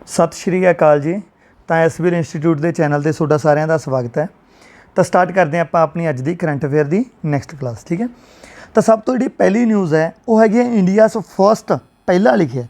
सत श्री अकाल जी। तो एसबीआई इंस्टीट्यूट के चैनल से तुहाडा सारिਆਂ का स्वागत है। तो स्टार्ट करते हैं आप अपनी अज की करंट अफेयर की नैक्सट क्लास। ठीक है, तो सब तो जी पहली न्यूज़ है वो हैगी इंडियाज़ फस्ट, पहला लिखे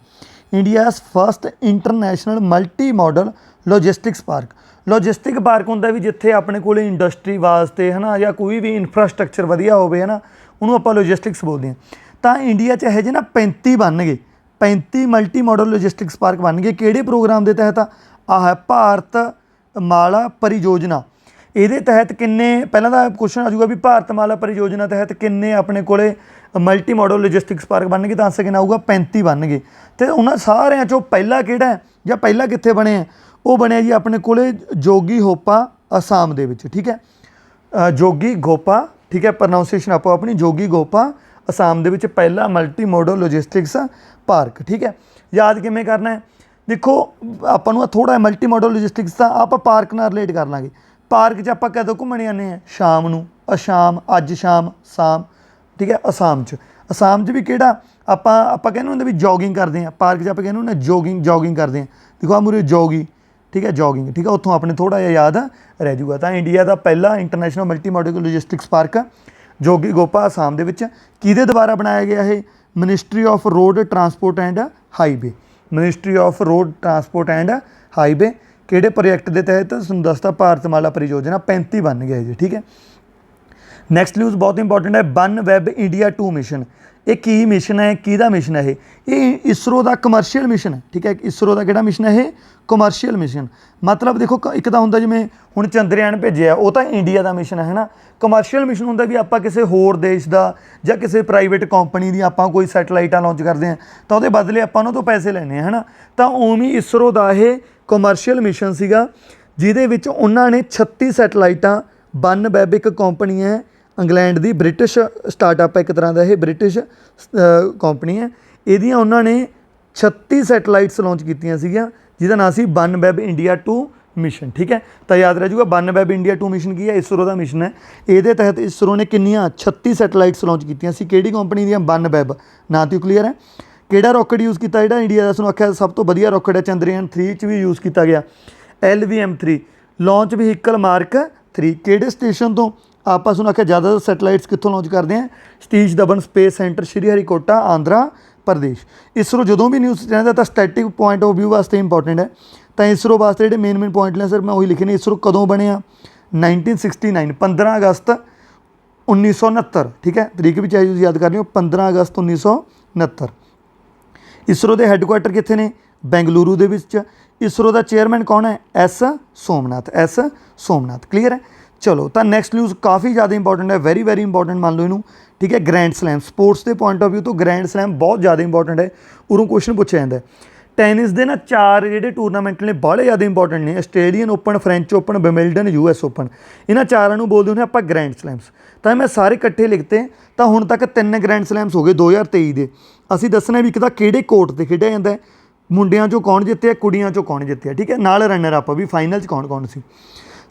India's first international multi modal logistics park. Logistic park होंदा भी जिथे अपने को इंडस्ट्री वास्ते है ना, या कोई भी इंफ्रास्ट्रक्चर वधिया हो है ना, उन्होंने आप लॉजिस्टिक्स बोलते हैं। तो इंडिया च यह ना 35 बन गए, 35 मल्टी मॉडल लॉजिस्टिक्स पार्क बन गए। किहड़े प्रोग्राम के तहत आ है भारत माला परियोजना। ये तहत किन्ने, पहला तो क्वेश्चन आ जाऊगा भी भारत माला परियोजना तहत किन्ने अपने को मल्टी मॉडल लॉजिस्टिक्स पार्क बन गए। तो आंसर कितना आऊगा 35 बन गए। तो उन्होंने सारे चो पहला किहड़ा है या पहला कित्थे बने है, वो बने जी अपने को जोगी होपा आसाम दे विच। ठीक है, जोगी घोपा, ठीक है, प्रनाउंसिएशन आपो अपनी जोगी घोपा आसाम दे विच पहला मल्टी मॉडल लॉजिस्टिक्स पार्क। ठीक है, याद किमें करना है, देखो आपू थोड़ा मल्टी मॉडल लॉजिस्टिक्स का आप पार्क नाल रिलेट कर लाँगे। पार्क च आप कदों घूमने आने हैं, शाम नूं, अशाम, अज शाम, शाम। ठीक है, असाम च भी किहड़ा आप कहने होंगे भी जॉगिंग करते हैं, पार्क च आप कहने होंगे जॉगिंग करते हैं। देखो आ मुरे जॉगी, ठीक है, जॉगिंग, ठीक है, उत्थों अपने थोड़ा जिहा याद रह जूगा। तो इंडिया का पहला international multi modal logistics park Jogighopa Assam दे विच किहदे द्वारा बनाया गया है, ministry of road transport and highway. Ministry of road transport and highway किहड़े प्रोजैक्ट के तहत तुहानूं दसता भारत माला परियोजना 35 बन गया जी। ठीक है, नैक्सट न्यूज़ बहुत इंपॉर्टेंट है, वन वैब इंडिया 2 मिशन। ये की मिशन है, किहदा मिशन है ये इसरो का कमर्शियल मिशन है। ठीक है, इसरो का किहड़ा मिशन है, कमर्शियल मिशन। मतलब देखो एक तो होंदा जिवें हुण चंद्रयान भेजिया वो तो इंडिया का मिशन है ना। कमर्शियल मिशन होंदा भी आपां किसी होर देश का या किसी प्राइवेट कंपनी दी आपां कोई सैटेलाइटां लॉन्च करते हैं तो वो बदले आपां उन्हां तों पैसे लैने है ना। तो उवें इसरो का यह कमर्शियल मिशन सीगा जिहदे विच उन्हां ने 36 सैटेलाइटां, वन वैब एक कंपनी है इंग्लैंड की, ब्रिटिश स्टार्टअप है एक तरह का, यह ब्रिटिश कंपनी है, इहदियां उन्होंने 36 सैटेलाइट्स लॉन्च कीतियां सीगियां जिहदा नाम सी वन वैब इंडिया 2 मिशन। ठीक है, तो याद रह जाऊगा वन वैब इंडिया 2 मिशन की है, इसरो का मिशन है। ये तहत इसरो ने कितनियां 36 सैटेलाइट्स लॉन्च कीतियां सी, किहड़ी कंपनी दी, वन वैब। ना तो क्लीयर है। किहड़ा रॉकेट यूज़ किया जिहड़ा इंडिया का आख्या सब तो वधिया रॉकेट है, चंद्रयान 3 च भी यूज़ किया गया, LVM-3 लॉन्च व्हीकल मार्क 3। किहड़े स्टेशन तो आप आख्या ज़्यादातर सैटेलाइट्स कित्थों लॉन्च करते हैं, Satish Dhawan space centre Sriharikota Andhra Pradesh. ISRO जो भी न्यूज़ चाहता तो स्टैटिक पॉइंट ऑफ व्यू वास्ते इंपॉर्टेंट है। तो इसरो वास्ते जो मेन पॉइंट ने सर मैं वही लिखे ने। इसरो कदों बने 1969, 15 अगस्त 1969। ठीक है, तरीक भी चाहिए याद कर लियो, 15 अगस्त 1969। इसरो के हैडकुआटर कितने ने, बेंगलुरु दे विच। इसरो का चेयरमैन कौन है, एस सोमनाथ। क्लीयर है। चलो तो नैक्सट न्यूज़ काफ़ी ज़्यादा इंपॉर्टेंट है, वेरी इंपॉर्टेंट मान लो इनू। ठीक है, ग्रैंड स्लैम, स्पोर्ट्स के पॉइंट ऑफ व्यू तो ग्रैंड स्लैम बहुत ज़्यादा इंपॉर्टेंट है। उरों क्वेश्चन पूछा जाता है। टैनिस के ना 4 जोड़े टूरनामेंट ने बड़े ज़्यादा इंपॉर्टेंट ने, Australian open, French open, Wimbledon, US open. इन्होंने चारों बोलते हैं आप ग्रैंड स्लैम्स। तो मैं सारे इकट्ठे लिखते तो हुण तक 3 ग्रैंड स्लैम्स हो गए 2023 के। असीं दसना भी एक तो किहड़े कोर्ट पर खेडिया जाता है, मुंडियां चों कौन जित्तिया, कुड़ियां चों कौन जित्तिया। ठीक है, नाल रनर अप भी फाइनल च कौन कौन सी।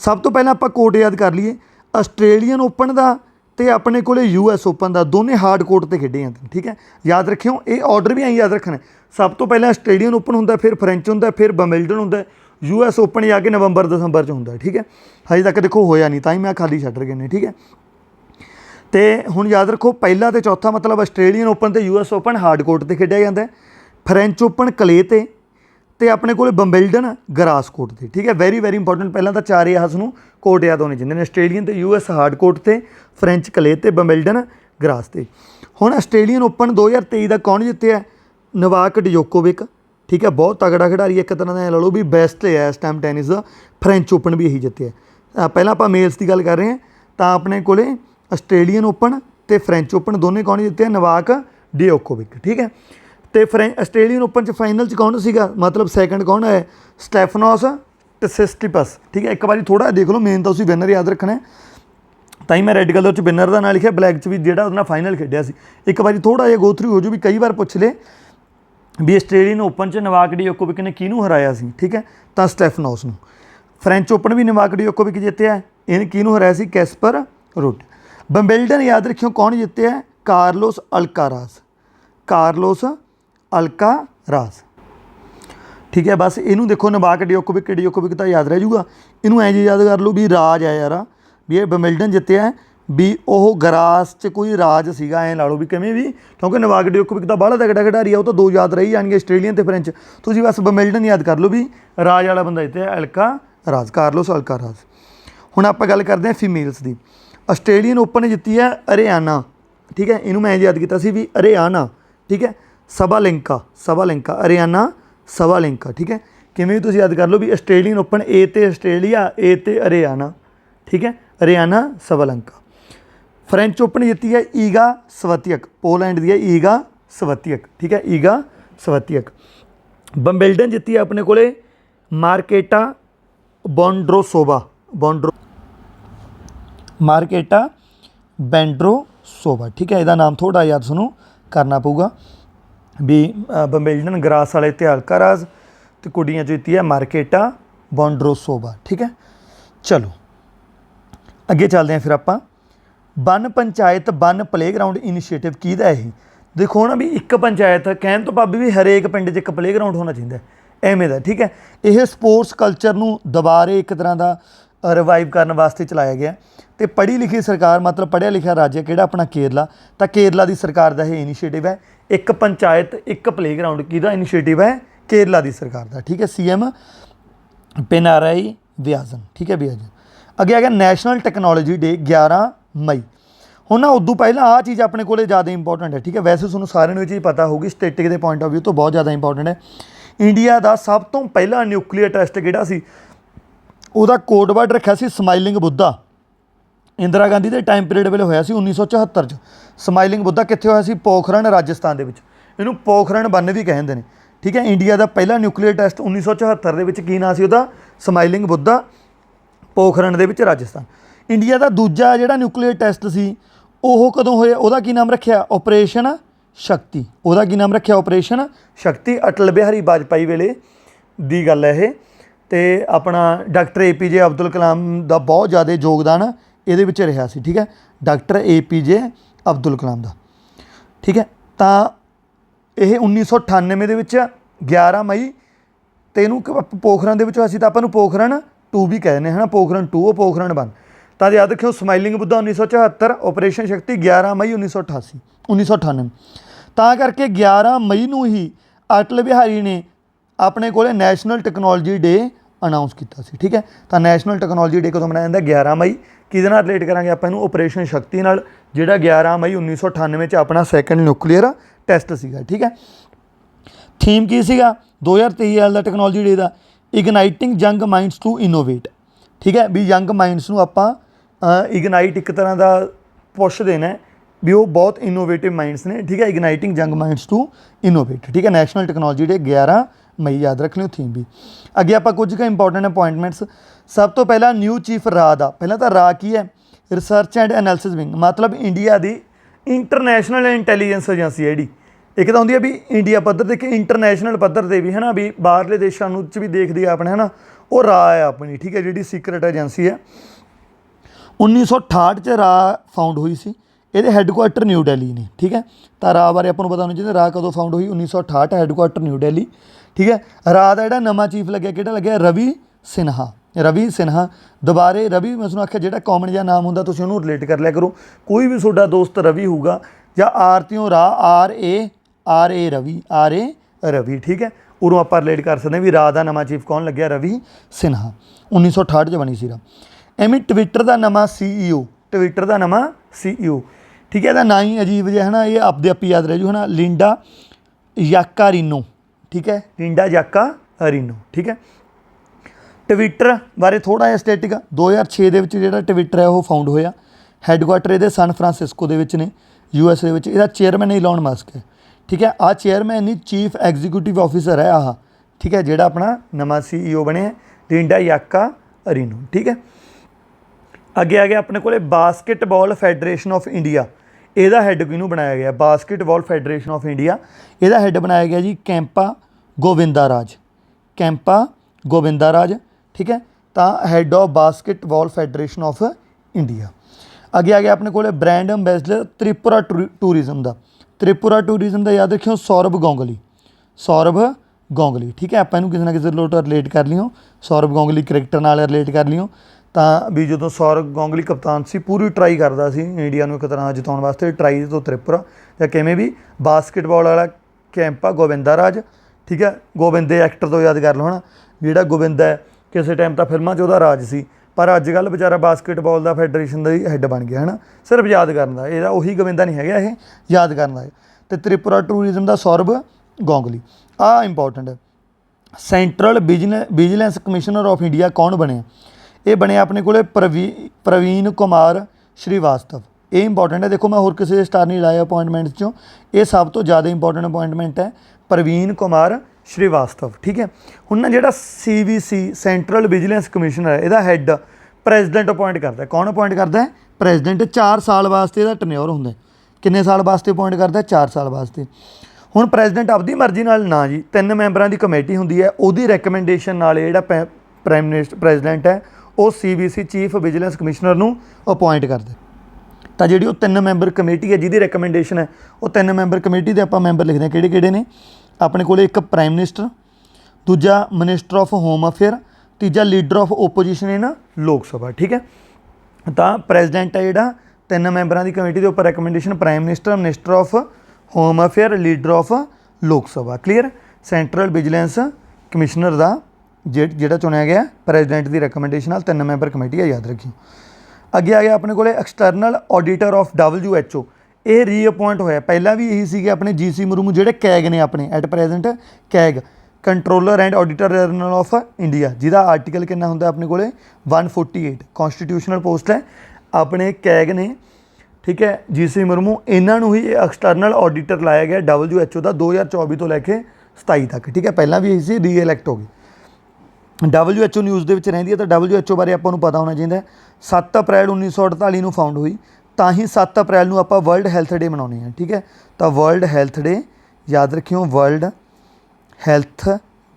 सब तो पहले आप कोर्ट याद कर लीए, आस्ट्रेलियन ओपन का तो अपने को US ओपन का, दोनों हार्ड कोर्ट पर खेडे जाते हैं। ठीक है, याद रखियो ये ऑर्डर भी आई याद रखना है। सब तो पहले आस्ट्रेलियन ओपन होंगे, फिर फ्रेंच होंगे, फिर विंबलडन होंगे, US ओपन जाके नवंबर दसंबर होंगे। ठीक है, हजे तक देखो होया नहीं, तां मैं खाली छड्ड गए। ठीक है, तो हुण याद रखो पहला तो चौथा मतलब आस्ट्रेलियन ओपन तो US ओपन हार्ड कोर्ट पर खेडिया जाता है, फ्रेंच ओपन कले ते अपने को विंबलडन ग्रास कोर्ट से। ठीक है, वेरी इंपॉर्टेंट। पहला तो 4 इस कोर्ट याद होने चाहिए, आस्ट्रेलियन तो US हार्ड कोर्ट से, फ्रेंच कले ते, विंबलडन ग्रास से। हुण आस्ट्रेलियन ओपन 2023 का कौन जित्तिया, नोवाक जोकोविक। ठीक है, बहुत तगड़ा खिडारी, एक तरह का ला लो भी बेस्ट है इस टाइम टैनिस का। फ्रेंच ओपन भी यही जित्तिया। पहला आप मेल्स की गल कर रहे हैं तो अपने को आस्ट्रेलियन ओपन तो फ्रेंच ओपन दोनों कौन जित्तिया, नोवाक जोकोविक। ठीक है, तो आस्ट्रेलियन ओपन फाइनल कौन सीगा, मतलब सैकेंड कौन है, स्टैफनोस टिसिसिपास। ठीक है, एक बार थोड़ा देख लो, मेन तो उसी विनर याद रखना है। ताई मैं रेड कलर विनर का नाम लिखा, ब्लैक च भी जो उन्हें फाइनल खेडिया सी। एक बार थोड़ा जिहा गो थ्रू हो जाए भी, कई बार पूछ ले भी आस्ट्रेलियन ओपन च नोवाक जोकोविक ने किनू हराया सी। ठीक है, तो स्टैफनोस नूं। फ्रेंच ओपन भी नोवाक जोकोविक जित्तिया, इन्हें किनू हराया सी, कैस्पर रुड। विंबलडन याद रखियो कौन जित्तिया, कार्लोस अल्काराज। ठीक है। बस इनू देखो नोवाक डियोकोविक तो याद रह जूगा, इनू ऐ जी याद कर लो भी राज है यार, भी ये विंबलडन जित्तिया है, भी वो ग्रास च कोई राज सीगा, ऐ ला लो भी किवें भी, क्योंकि नोवाक डियोकोविक तो बड़ा तगड़ा खिडारी है, वो तो दो याद रही जाएंगे आस्ट्रेलियन तो फ्रेंच, तुसीं बस विंबलडन याद कर लो भी राज वाला बंदा जित्तिया अल्काराज, कार्लोस अल्काराज। हुण आपां गल करते हैं फीमेल्स की। आस्ट्रेलियन ओपन जित्ती है अरियाना, ठीक है, इनू मैं याद किया भी अरियाना, ठीक है, सबालेंका अरियाना सबालेंका, ठीक है, किवें भी तुसीं याद कर लो भी आस्ट्रेलियन ओपन ए ते आस्ट्रेलिया, ए ते अरियाना, ठीक है, अरियाना सबालेंका। फ्रेंच ओपन जित्ती है ईगा स्वितेक, पोलैंड दी है ईगा स्वितेक, ठीक है, ईगा स्वितेक। विंबलडन जित्ती है अपने कोले मार्केटा मार्केटा बेंड्रोसोवा, ठीक है, इसका नाम थोड़ा याद सुनो करना पऊगा भी विंबलडन ग्रास वाले ते अल्काराज, तो कुड़ियाँ जित्ती है मार्केटा बेंड्रोसोवा, ठीक है। चलो अगे चलते हैं फिर आपां। One panchayat one playground initiative किहदा है? देखो ना भी एक पंचायत कहण तो भावी भी हरेक पिंड 'च एक प्लेग्राउंड होना चाहिए, एवें दा, ठीक है। यह स्पोर्ट्स कल्चर नूं दुबारे एक तरह का रिवाइव करने वास्ते चलाया गया, तो पढ़ी लिखी सरकार मतलब पढ़िया लिखा राज्य किहड़ा अपना केरला, तो केरला की सरकार का यह इनिशिएटिव है एक पंचायत एक प्लेग्राउंड, किहदा इनिशिएटिव है? केरला की सरकार का, ठीक है, CM पिनाराई विजयन, ठीक है विजयन। अगे आ गया नैशनल टैक्नोलॉजी डे 11 मई। हुण ना उदों पहला आ चीज़ अपने को ज़्यादा इंपॉर्टेंट है, ठीक है, वैसे तुहानूं सारिआं नूं ये चीज़ पता होगी, स्टैटिक के पॉइंट ऑफ व्यू तो बहुत ज़्यादा इंपॉर्टेंट है। इंडिया का सब तो पहला न्यूक्लीयर टैसट किहड़ा सी, उहदा कोड वर्ड रखिया सी स्माइलिंग बुद्धा। इंदिरा गांधी के टाइम पीरियड वेले होया सी 1974 च। स्माइलिंग बुद्धा कित्थे होया सी? पोखरण राजस्थान के विच, इहनूं पोखरण 1 भी कहंदे ने, ठीक है। इंडिया का पहला न्यूक्लीयर टैसट 1974 के विच की नाम सी उहदा? स्माइलिंग बुद्धा, पोखरण दे विच राजस्थान। इंडिया का दूजा जिहड़ा न्यूक्लीयर टैसट सी ओह कदों होया? उहदा की नाम रखिया? ऑपरेशन शक्ति। उहदा की नाम रखिया? ऑपरेशन शक्ति। अटल बिहारी वाजपेयी वेले दी गल है ये, ते अपना डॉक्टर APJ अब्दुल कलाम का बहुत ज़्यादा योगदान ये रहा सी, ठीक है, डॉक्टर APJ अब्दुल कलाम का, ठीक है। तो यह 1998 के विच 11 मई, तो इनू पोखरण के होया सी, तो आपां नूं पोखरण 2 भी कहने हैं ना, पोखरण 2 और पोखरण 1। तो याद रखियो स्माइलिंग बुद्धा 1974, ऑपरेशन शक्ति 11 मई 1998। तो करके 11 मई नूं ही अटल बिहारी ने अपने को नैशनल टैक्नोलॉजी डे अनाउंस किया, ठीक है। तो नैशनल टैक्नोलॉजी डे कदों मनाया जाता? 11 मई। किहदे नाल रिलेट करांगे आपां इहनूं? ऑपरेशन शक्ति नाल, जिहड़ा 11 मई 1998 च अपना सैकेंड न्यूक्लीयर टैसट सीगा, ठीक है। थीम की सीगा 2023 वाला टैक्नोलॉजी डे का? इगनाइटिंग यंग माइंड्स टू इनोवेट, ठीक है, भी यंग माइंड्स नूं आपां इगनाइट एक तरह का पुश देना है भी वो बहुत इनोवेटिव माइंड्स ने, ठीक है, इगनाइटिंग यंग माइंड्स टू इनोवेट, ठीक है। नैशनल टैक्नोलॉजी डे 11 मई याद रख लियो थीम भी। अगे आप कुछ का इंपॉर्टेंट अपॉइंटमेंट्स। सब तो पहला न्यू चीफ रा का, पहला तो रा की है? रिसर्च एंड एनालिसिस विंग, मतलब इंडिया की इंटरनैशनल इंटैलीजेंस एजेंसी है जी। एक तो होंदी है भी इंडिया पद्धर ते, एक इंटरनैशनल पद्धर ते भी है ना, भी बाहरले देशों भी देखती है अपने, है ना, वो रा है अपनी, ठीक है, जी सीक्रेट एजेंसी है। 1968 च रा फाउंड हुई सी, ये हैडकुआटर न्यू दिल्ली ने, ठीक है। तो रा बारे आपको पता होना चाहिए, रा कदों फाउंड हुई? 1968, हैडकुआटर न्यू दिल्ली, ठीक है। रा का जो नवा चीफ लग्या कि लग्या? रवि सिन्हा। दोबारे रवि, मैं तुहानूं आख्या जिहड़ा कॉमन जिहा नाम हुंदा तुसीं उहनूं रिलेट कर लिया करो। कोई भी तुहाडा दोस्त रवि होगा या आरतियों रा, आर ए रवि, ठीक है। उरों आप रिलेट कर सकते हैं भी रा का नवा चीफ कौन लग्या? रवि सिन्हा। 1968 च बनी सी रा। एवें ट्विटर का नवा CEO, ठीक है, इसका ना ही अजीब जिहा है ना, ये आपदे आप याद रह जू, है ना, लिंडा याकारिनो, ठीक है, लिंडा याकारिनो, ठीक है। ट्विटर बारे थोड़ा जिहा स्टैटिक, 2006 के जो ट्विटर है वो फाउंड होया। हैडकुआटर ये सन फ्रांसिस्को के ने, USA के। इसका चेयरमैन इलॉन मस्क है, ठीक है। आ चेयरमैन नहीं, चीफ एग्जीक्यूटिव ऑफिसर है आह, ठीक है, जिहड़ा अपना नवा CEO बने लिंडा याकारिनो, ठीक है। अगे आ गया अपने को बास्केटबॉल फैडरेशन ऑफ इंडिया, ਇਹਦਾ हैड किनू बनाया गया? बास्केटबॉल फैडरेशन ऑफ इंडिया, ਇਹਦਾ हैड बनाया गया जी कैंपा गोविंदा राज, ठीक है। तो had of basketball federation of India. अगे आ गया अपने को ब्रांड अंबैसडर त्रिपुरा टूरिज्म का याद रखियो? सौरभ ਗੋਂਗਲੀ, ਠੀਕ ਹੈ। ਆਪਾਂ ਇਹਨੂੰ ਕਿਸੇ ਨਾ ਕਿਸੇ ਲੋਟ ਰਿਲੇਟ ਕਰ ਲਿਓ, ਸੌਰਵ ਗਾਂਗੁਲੀ ਕ੍ਰਿਕਟਰ ਨਾਲ ਰਿਲੇਟ ਕਰ ਲਿਓ। ਤਾਂ ਵੀ ਜਦੋਂ ਸੌਰਵ ਗਾਂਗੁਲੀ ਕਪਤਾਨ ਸੀ, ਪੂਰੀ ਟਰਾਈ ਕਰਦਾ ਸੀ ਇੰਡੀਆ ਨੂੰ ਇੱਕ ਤਰ੍ਹਾਂ ਜਿਤਾਉਣ ਵਾਸਤੇ, ਟਰਾਈ ਤੋਂ ਤ੍ਰਿਪੁਰਾ ਜਾਂ ਕਿਵੇਂ ਵੀ। ਬਾਸਕਿਟਬਾਲ ਵਾਲਾ ਕੈਂਪ ਆ ਗੋਬਿੰਦਾ ਰਾਜ, ਠੀਕ ਹੈ। ਗੋਬਿੰਦੇ ਐਕਟਰ ਤੋਂ ਯਾਦ ਕਰ ਲਓ ਹੈ ਨਾ, ਜਿਹੜਾ ਗੋਬਿੰਦਾ ਹੈ ਕਿਸੇ ਟਾਈਮ ਤਾਂ ਫਿਲਮਾਂ 'ਚ ਉਹਦਾ ਰਾਜ ਸੀ, ਪਰ ਅੱਜ ਕੱਲ੍ਹ ਵਿਚਾਰਾ ਬਾਸਕਿਟਬਾਲ ਦਾ ਫੈਡਰੇਸ਼ਨ ਦਾ ਹੀ ਹੈੱਡ ਬਣ ਗਿਆ ਹੈ ਨਾ, ਸਿਰਫ ਯਾਦ ਕਰਨ ਦਾ। ਇਹਦਾ ਉਹੀ ਗੋਬਿੰਦਾ ਨਹੀਂ ਹੈਗਾ, ਇਹ ਯਾਦ ਕਰਨ ਦਾ ਹੈ। ਅਤੇ ਤ੍ਰਿਪੁਰਾ ਟੂਰਿਜ਼ਮ ਦਾ ਸੌਰਵ ਗਾਂਗੁਲੀ। ਆਹ ਇੰਪੋਰਟੈਂਟ ਹੈ। Central vigilance commissioner of India ਕੌਣ ਬਣਿਆ? ਇਹ ਬਣਿਆ ਆਪਣੇ ਕੋਲ ਪ੍ਰਵੀਨ ਕੁਮਾਰ ਸ਼੍ਰੀਵਾਸਤਵ। ਇਹ ਇੰਪੋਰਟੈਂਟ ਹੈ। ਦੇਖੋ ਮੈਂ ਹੋਰ ਕਿਸੇ ਸਟਾਰ ਨਹੀਂ ਲਾਇਆ ਅਪੋਇੰਟਮੈਂਟਸ 'ਚੋਂ, ਇਹ ਸਭ ਤੋਂ ਜ਼ਿਆਦਾ ਇੰਪੋਰਟੈਂਟ ਅਪੋਇੰਟਮੈਂਟ ਹੈ ਪ੍ਰਵੀਨ ਕੁਮਾਰ ਸ਼੍ਰੀਵਾਸਤਵ, ਠੀਕ ਹੈ। ਹੁਣ ਨਾ ਜਿਹੜਾ CVC ਸੈਂਟਰਲ ਵਿਜੀਲੈਂਸ ਕਮਿਸ਼ਨਰ ਹੈ, ਇਹਦਾ ਹੈੱਡ ਪ੍ਰੈਜ਼ੀਡੈਂਟ ਅਪੋਇੰਟ ਕਰਦਾ। ਕੌਣ ਅਪੋਇੰਟ ਕਰਦਾ? ਪ੍ਰੈਜ਼ੀਡੈਂਟ। 4 ਸਾਲ ਵਾਸਤੇ ਇਹਦਾ ਟਨਿਓਰ ਹੁੰਦਾ। ਕਿੰਨੇ ਸਾਲ ਵਾਸਤੇ ਅਪੋਇੰਟ ਕਰਦਾ? 4 ਸਾਲ ਵਾਸਤੇ। ਹੁਣ ਪ੍ਰੈਜ਼ੀਡੈਂਟ ਆਪਦੀ ਮਰਜ਼ੀ ਨਾਲ ਨਾ ਜੀ, 3 ਮੈਂਬਰਾਂ ਦੀ ਕਮੇਟੀ ਹੁੰਦੀ ਹੈ, ਉਹਦੀ ਰੈਕਮੈਂਡੇਸ਼ਨ ਨਾਲ ਜਿਹੜਾ ਪ੍ਰੈਜ਼ੀਡੈਂਟ ਹੈ ਉਹ CVC ਚੀਫ ਵਿਜੀਲੈਂਸ ਕਮਿਸ਼ਨਰ ਨੂੰ ਅਪੋਇੰਟ ਕਰਦਾ। ਤਾਂ ਜਿਹੜੀ ਉਹ 3 ਮੈਂਬਰ ਕਮੇਟੀ ਹੈ ਜਿਹਦੀ ਰੈਕਮੈਂਡੇਸ਼ਨ ਹੈ, ਉਹ 3 ਮੈਂਬਰ ਕਮੇਟੀ ਦੇ ਆਪਾਂ ਮੈਂਬਰ ਲਿਖਦੇ ਹਾਂ ਕਿਹੜੇ ਕਿਹੜੇ ਨੇ ਆਪਣੇ ਕੋਲ। ਇੱਕ ਪ੍ਰਾਈਮ ਮਿਨਿਸਟਰ, ਦੂਜਾ ਮਿਨਿਸਟਰ ਆਫ ਹੋਮ ਅਫੇਅਰ, ਤੀਜਾ ਲੀਡਰ ਆਫ ਓਪੋਜੀਸ਼ਨ ਇਨ ਲੋਕ ਸਭਾ, ਠੀਕ ਹੈ। ਤਾਂ ਪ੍ਰੈਜ਼ੀਡੈਂਟ ਹੈ ਜਿਹੜਾ 3 ਮੈਂਬਰਾਂ ਦੀ ਕਮੇਟੀ ਦੇ ਉੱਪਰ recommendation, prime minister, minister of home affair, leader of Lok Sabha. Clear. Central vigilance commissioner ਦਾ ਜਿਹੜਾ ਚੁਣਿਆ ਗਿਆ ਪ੍ਰੈਜ਼ੀਡੈਂਟ ਦੀ ਰੈਕਮੈਂਡੇਸ਼ਨ ਨਾਲ, 3 ਮੈਂਬਰ ਕਮੇਟੀ ਹੈ, ਯਾਦ ਰੱਖਿਓ। ਅੱਗੇ ਆ ਗਿਆ ਆਪਣੇ ਕੋਲ ਐਕਸਟਰਨਲ ਆਡੀਟਰ ਆਫ WHO। ਇਹ ਰੀਅਪੋਇੰਟ ਹੋਇਆ, ਪਹਿਲਾਂ ਵੀ ਇਹੀ ਸੀਗੇ ਆਪਣੇ GC ਮੁਰਮੂ, ਜਿਹੜੇ ਕੈਗ ਨੇ ਆਪਣੇ at present, CAG controller and auditor general of India, ਜਿਹਦਾ ਆਰਟੀਕਲ ਕਿੰਨਾ ਹੁੰਦਾ ਆਪਣੇ ਕੋਲ 148, ਕੌਨਸਟੀਟਿਊਸ਼ਨਲ ਪੋਸਟ ਹੈ। ਆਪਣੇ ਕੈਗ ਨੇ, ਠੀਕ ਹੈ, GC ਮੁਰਮੂ, ਇਹਨਾਂ ਨੂੰ ਹੀ ਐਕਸਟਰਨਲ ਆਡੀਟਰ ਲਾਇਆ ਗਿਆ WHO ਦਾ 2024 ਤੋਂ ਲੈ ਕੇ 27 ਤੱਕ, ਠੀਕ ਹੈ। ਪਹਿਲਾਂ ਵੀ ਇਹੀ ਸੀ, ਰੀਇਲੈਕਟ ਹੋ ਗਈ। WHO ਨਿਊਜ਼ ਦੇ ਵਿੱਚ ਰਹਿੰਦੀ ਹੈ, ਤਾਂ WHO ਬਾਰੇ ਆਪਾਂ ਨੂੰ ਪਤਾ ਹੋਣਾ ਚਾਹੀਦਾ। 7 ਅਪ੍ਰੈਲ 1948 ਨੂੰ ਫਾਊਂਡ ਹੋਈ, ਤਾਂ ਹੀ 7 ਅਪ੍ਰੈਲ ਨੂੰ ਆਪਾਂ ਵਰਲਡ ਹੈਲਥ ਡੇ ਮਨਾਉਂਦੇ ਹਾਂ, ਠੀਕ ਹੈ। ਤਾਂ ਵਰਲਡ ਹੈਲਥ ਡੇ ਯਾਦ ਰੱਖਿਓ, ਵਰਲਡ ਹੈਲਥ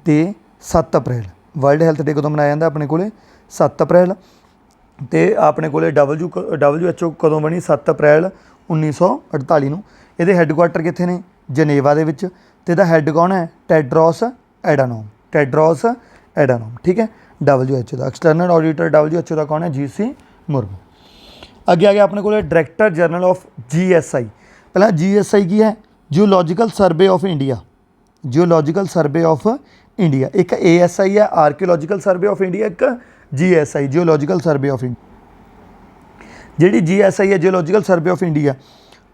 ਡੇ 7 ਅਪ੍ਰੈਲ। ਵਰਲਡ ਹੈਲਥ ਡੇ ਕਦੋਂ ਮਨਾਇਆ ਜਾਂਦਾ ਆਪਣੇ ਕੋਲ? 7 ਅਪ੍ਰੈਲ। ਅਤੇ ਆਪਣੇ ਕੋਲ WHO ਕਦੋਂ ਬਣੀ? 7 ਅਪ੍ਰੈਲ 1948 ਨੂੰ। ਇਹਦੇ ਹੈੱਡਕੁਆਟਰ ਕਿੱਥੇ ਨੇ? ਜਨੇਵਾ ਦੇ ਵਿੱਚ। ਅਤੇ ਇਹਦਾ ਹੈੱਡ ਕੌਣ ਹੈ? ਟੈਡਰੋਸ ਐਡਾਨੋਮ, ਟੈਡਰੋਸ ਐਡਾਨੋਮ, ਠੀਕ ਹੈ। WHO ਦਾ ਐਕਸਟਰਨਲ ਆਡੀਟਰ WHO ਦਾ ਕੌਣ ਹੈ? GC ਮੁਰਮੂ। ਅੱਗੇ ਆ ਗਿਆ ਆਪਣੇ ਕੋਲ ਡਾਇਰੈਕਟਰ ਜਨਰਲ ਆਫ GSI। ਪਹਿਲਾਂ GSI ਕੀ ਹੈ? Geological survey of India, geological survey of India. ਇੱਕ ASI ਹੈ, ਆਰਕੀਓਲੋਜੀਕਲ ਸਰਵੇ ਆਫ ਇੰਡੀਆ, ਇੱਕ GSI geological survey of India. ਜਿਹੜੀ GSI ਹੈ ਜਿਓਲੋਜੀਕਲ ਸਰਵੇ ਆਫ ਇੰਡੀਆ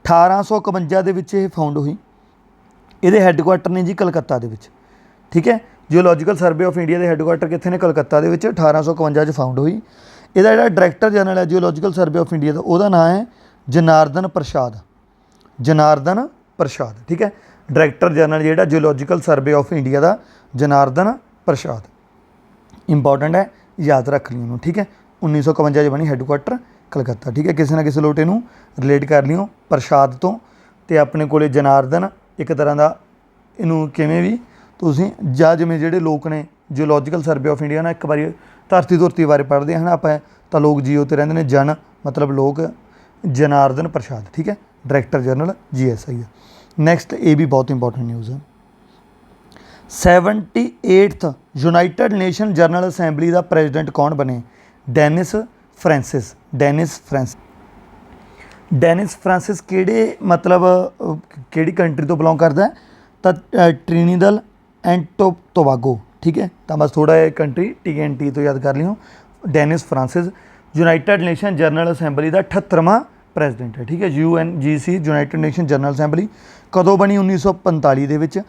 1851 ਦੇ ਵਿੱਚ ਇਹ ਫਾਊਂਡ ਹੋਈ। ਇਹਦੇ ਹੈੱਡਕੁਆਟਰ ਨੇ ਜੀ ਕਲਕੱਤਾ ਦੇ ਵਿੱਚ, ਠੀਕ ਹੈ। ਜਿਓਲੋਜੀਕਲ ਸਰਵੇ ਆਫ ਇੰਡੀਆ ਦੇ ਹੈੱਡਕੁਆਟਰ ਕਿੱਥੇ ਨੇ? ਕਲਕੱਤਾ ਦੇ ਵਿੱਚ। 1851 'ਚ ਫਾਊਂਡ ਹੋਈ। ਇਹਦਾ ਜਿਹੜਾ ਡਾਇਰੈਕਟਰ ਜਨਰਲ ਹੈ ਜਿਓਲੋਜੀਕਲ ਸਰਵੇ ਆਫ ਇੰਡੀਆ ਦਾ, ਉਹਦਾ ਨਾਮ ਹੈ ਜਨਾਰਦਨ ਪ੍ਰਸਾਦ, ਜਨਾਰਦਨ ਪ੍ਰਸਾਦ, ਠੀਕ ਹੈ। ਡਾਇਰੈਕਟਰ ਜਨਰਲ ਜਿਹੜਾ ਜਿਓਲੋਜੀਕਲ ਸਰਵੇ ਆਫ ਇੰਡੀਆ ਦਾ, ਜਨਾਰਦਨ ਪ੍ਰਸਾਦ। ਇੰਪੋਰਟੈਂਟ ਹੈ, ਯਾਦ ਰੱਖ ਲਿਓ ਉਹਨੂੰ, ਠੀਕ ਹੈ। 1951 'ਚ ਬਣੀ, ਹੈੱਡਕੁਆਟਰ ਕਲਕੱਤਾ, ਠੀਕ ਹੈ। ਕਿਸੇ ਨਾ ਕਿਸੇ ਲੋਟ ਇਹਨੂੰ ਰਿਲੇਟ ਕਰ ਲਿਓ ਪ੍ਰਸਾਦ ਤੋਂ। ਅਤੇ ਆਪਣੇ ਕੋਲ ਜਨਾਰਦਨ ਇੱਕ ਤਰ੍ਹਾਂ ਦਾ, ਇਹਨੂੰ ਕਿਵੇਂ ਵੀ ਤੁਸੀਂ ਜਾਂ ਜਿਵੇਂ ਜਿਹੜੇ ਲੋਕ ਨੇ ਜਿਓਲੋਜੀਕਲ ਸਰਵੇ ਆਫ ਇੰਡੀਆ ਨਾਲ ਇੱਕ ਵਾਰੀ ਧਰਤੀ ਬਾਰੇ ਪੜ੍ਹਦੇ ਹਨ ਆਪਾਂ, ਤਾਂ ਲੋਕ ਜੀਓ 'ਤੇ ਰਹਿੰਦੇ ਨੇ, ਜਨ ਮਤਲਬ ਲੋਕ, ਜਨਾਰਦਨ ਪ੍ਰਸਾਦ, ਠੀਕ ਹੈ। ਡਾਇਰੈਕਟਰ ਜਨਰਲ GSI ਹੈ। ਨੈਕਸਟ, ਇਹ ਵੀ ਬਹੁਤ ਇੰਪੋਰਟੈਂਟ ਨਿਊਜ਼ ਹੈ। 78th united nation general assembly ਦਾ ਪ੍ਰੈਜ਼ੀਡੈਂਟ ਕੌਣ ਬਣੇ? Danish Francis. ਡੈਨਿਸ ਫ੍ਰਾਂਸਿਸ ਕਿਹੜੇ ਮਤਲਬ ਕਿਹੜੀ ਕੰਟਰੀ ਤੋਂ ਬਿਲੋਂਗ ਕਰਦਾ? ਤਾਂ ਟ੍ਰਿਨੀਡਲ ਐਂਡ ਟੋਬਾਗੋ, ਠੀਕ ਹੈ। ਤਾਂ ਬਸ ਥੋੜ੍ਹਾ ਜਿਹਾ ਕੰਟਰੀ TNT ਤੋਂ ਯਾਦ ਕਰ ਲਿਓ। Dennis Francis united nation general assembly ਦਾ 78ਵਾਂ ਪ੍ਰੈਜ਼ੀਡੈਂਟ ਹੈ, ਠੀਕ ਹੈ। UNGC united nation general assembly ਕਦੋਂ ਬਣੀ? 1945 ਦੇ ਵਿੱਚ,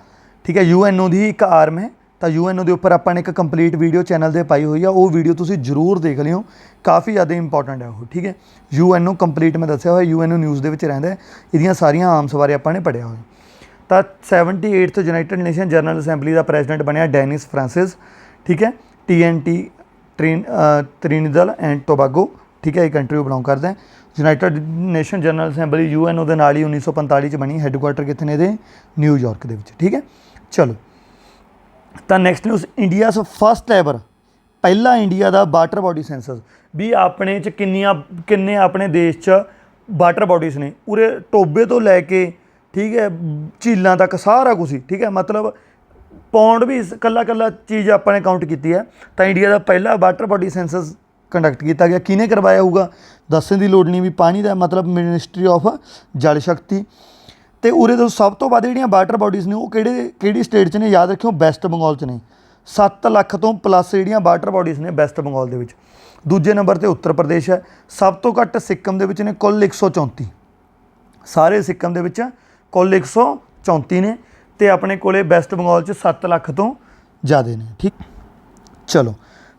ਠੀਕ ਹੈ। UNO ਦੀ ਇੱਕ ਆਰਮ ਹੈ। ਤਾਂ UNO ਦੇ ਉੱਪਰ ਆਪਾਂ ਨੇ ਇੱਕ ਕੰਪਲੀਟ ਵੀਡੀਓ ਚੈਨਲ 'ਤੇ ਪਾਈ ਹੋਈ ਆ, ਉਹ ਵੀਡੀਓ ਤੁਸੀਂ ਜ਼ਰੂਰ ਦੇਖ ਲਿਓ, ਕਾਫੀ ਜ਼ਿਆਦਾ ਇੰਪੋਰਟੈਂਟ ਹੈ ਉਹ, ਠੀਕ ਹੈ। UNO ਕੰਪਲੀਟ ਮੈਂ ਦੱਸਿਆ ਹੋਇਆ, UNO ਨਿਊਜ਼ ਦੇ ਵਿੱਚ ਰਹਿੰਦਾ, ਇਹਦੀਆਂ ਸਾਰੀਆਂ ਆਰਮਸ ਬਾਰੇ ਆਪਾਂ ਨੇ ਪੜ੍ਹਿਆ ਹੋਇਆ। ਤਾਂ 78th united nation general assembly ਦਾ ਪ੍ਰੈਜ਼ੀਡੈਂਟ ਬਣਿਆ ਡੈਨਿਸ ਫ੍ਰਾਂਸਿਸ, ਠੀਕ ਹੈ। TNT ਟ੍ਰਿਨੀਡਲ ਐਂਡ ਟੋਬਾਗੋ, ਠੀਕ ਹੈ, ਇਹ ਕੰਟਰੀ ਨੂੰ ਬਿਲੋਂਗ ਕਰਦਾ। United nation general assembly UNO ਦੇ ਨਾਲ ਹੀ 1945 'ਚ ਬਣੀ। ਹੈੱਡਕੁਆਟਰ ਕਿੱਥੇ ਨੇ ਇਹਦੇ? ਨਿਊਯਾਰਕ ਦੇ ਵਿੱਚ, ਠੀਕ ਹੈ। ਚਲੋ, ਤਾਂ next news, India's first ever, ਪਹਿਲਾ ਇੰਡੀਆ ਦਾ ਵਾਟਰ ਬਾਡੀ ਸੈਂਸਸ। ਵੀ ਆਪਣੇ 'ਚ ਕਿੰਨੇ ਆਪਣੇ ਦੇਸ਼ 'ਚ ਵਾਟਰ ਬਾਡੀਜ਼ ਨੇ, ਉਰੇ ਟੋਬੇ ਤੋਂ ਲੈ ਕੇ, ਠੀਕ ਹੈ, ਝੀਲਾਂ ਤੱਕ ਸਾਰਾ ਕੁਛ ਹੀ, ਠੀਕ ਹੈ। ਮਤਲਬ ਪੌਂਡ ਵੀ ਕੱਲਾ ਕੱਲਾ ਚੀਜ਼ ਆਪਾਂ ਨੇ ਕਾਊਂਟ ਕੀਤੀ ਹੈ। ਤਾਂ ਇੰਡੀਆ ਦਾ ਪਹਿਲਾ ਵਾਟਰ ਬੋਡੀ ਸੈਂਸਸ ਕੰਡਕਟ ਕੀਤਾ ਗਿਆ। ਕਿਹਨੇ ਕਰਵਾਇਆ ਹੋਊਗਾ ਦੱਸਣ ਦੀ ਲੋੜ ਨਹੀਂ ਵੀ ਪਾਣੀ ਦਾ ਮਤਲਬ ਮਿਨਿਸਟਰੀ ਆਫ ਜਲ ਸ਼ਕਤੀ। ਅਤੇ ਉਰੇ ਤੋਂ ਸਭ ਤੋਂ ਵੱਧ ਜਿਹੜੀਆਂ ਵਾਟਰ ਬੋਡੀਜ਼ ਨੇ ਉਹ ਕਿਹੜੀ ਸਟੇਟ 'ਚ ਨੇ, ਯਾਦ ਰੱਖਿਓ ਵੈਸਟ ਬੰਗਾਲ 'ਚ ਨੇ। 7 ਲੱਖ ਤੋਂ ਪਲੱਸ ਜਿਹੜੀਆਂ ਵਾਟਰ ਬੋਡੀਜ਼ ਨੇ ਵੈਸਟ ਬੰਗਾਲ ਦੇ ਵਿੱਚ। ਦੂਜੇ ਨੰਬਰ 'ਤੇ ਉੱਤਰ ਪ੍ਰਦੇਸ਼ ਹੈ। ਸਭ ਤੋਂ ਘੱਟ ਸਿੱਕਮ ਦੇ ਵਿੱਚ ਨੇ, ਕੁੱਲ 134। ਸਾਰੇ ਸਿੱਕਮ ਦੇ ਵਿੱਚ ਕੁੱਲ 134 ਨੇ, ਅਤੇ ਆਪਣੇ ਕੋਲੇ ਵੈਸਟ ਬੰਗਾਲ 'ਚ 7 ਲੱਖ ਤੋਂ ਜ਼ਿਆਦਾ ਨੇ। ਠੀਕ, ਚਲੋ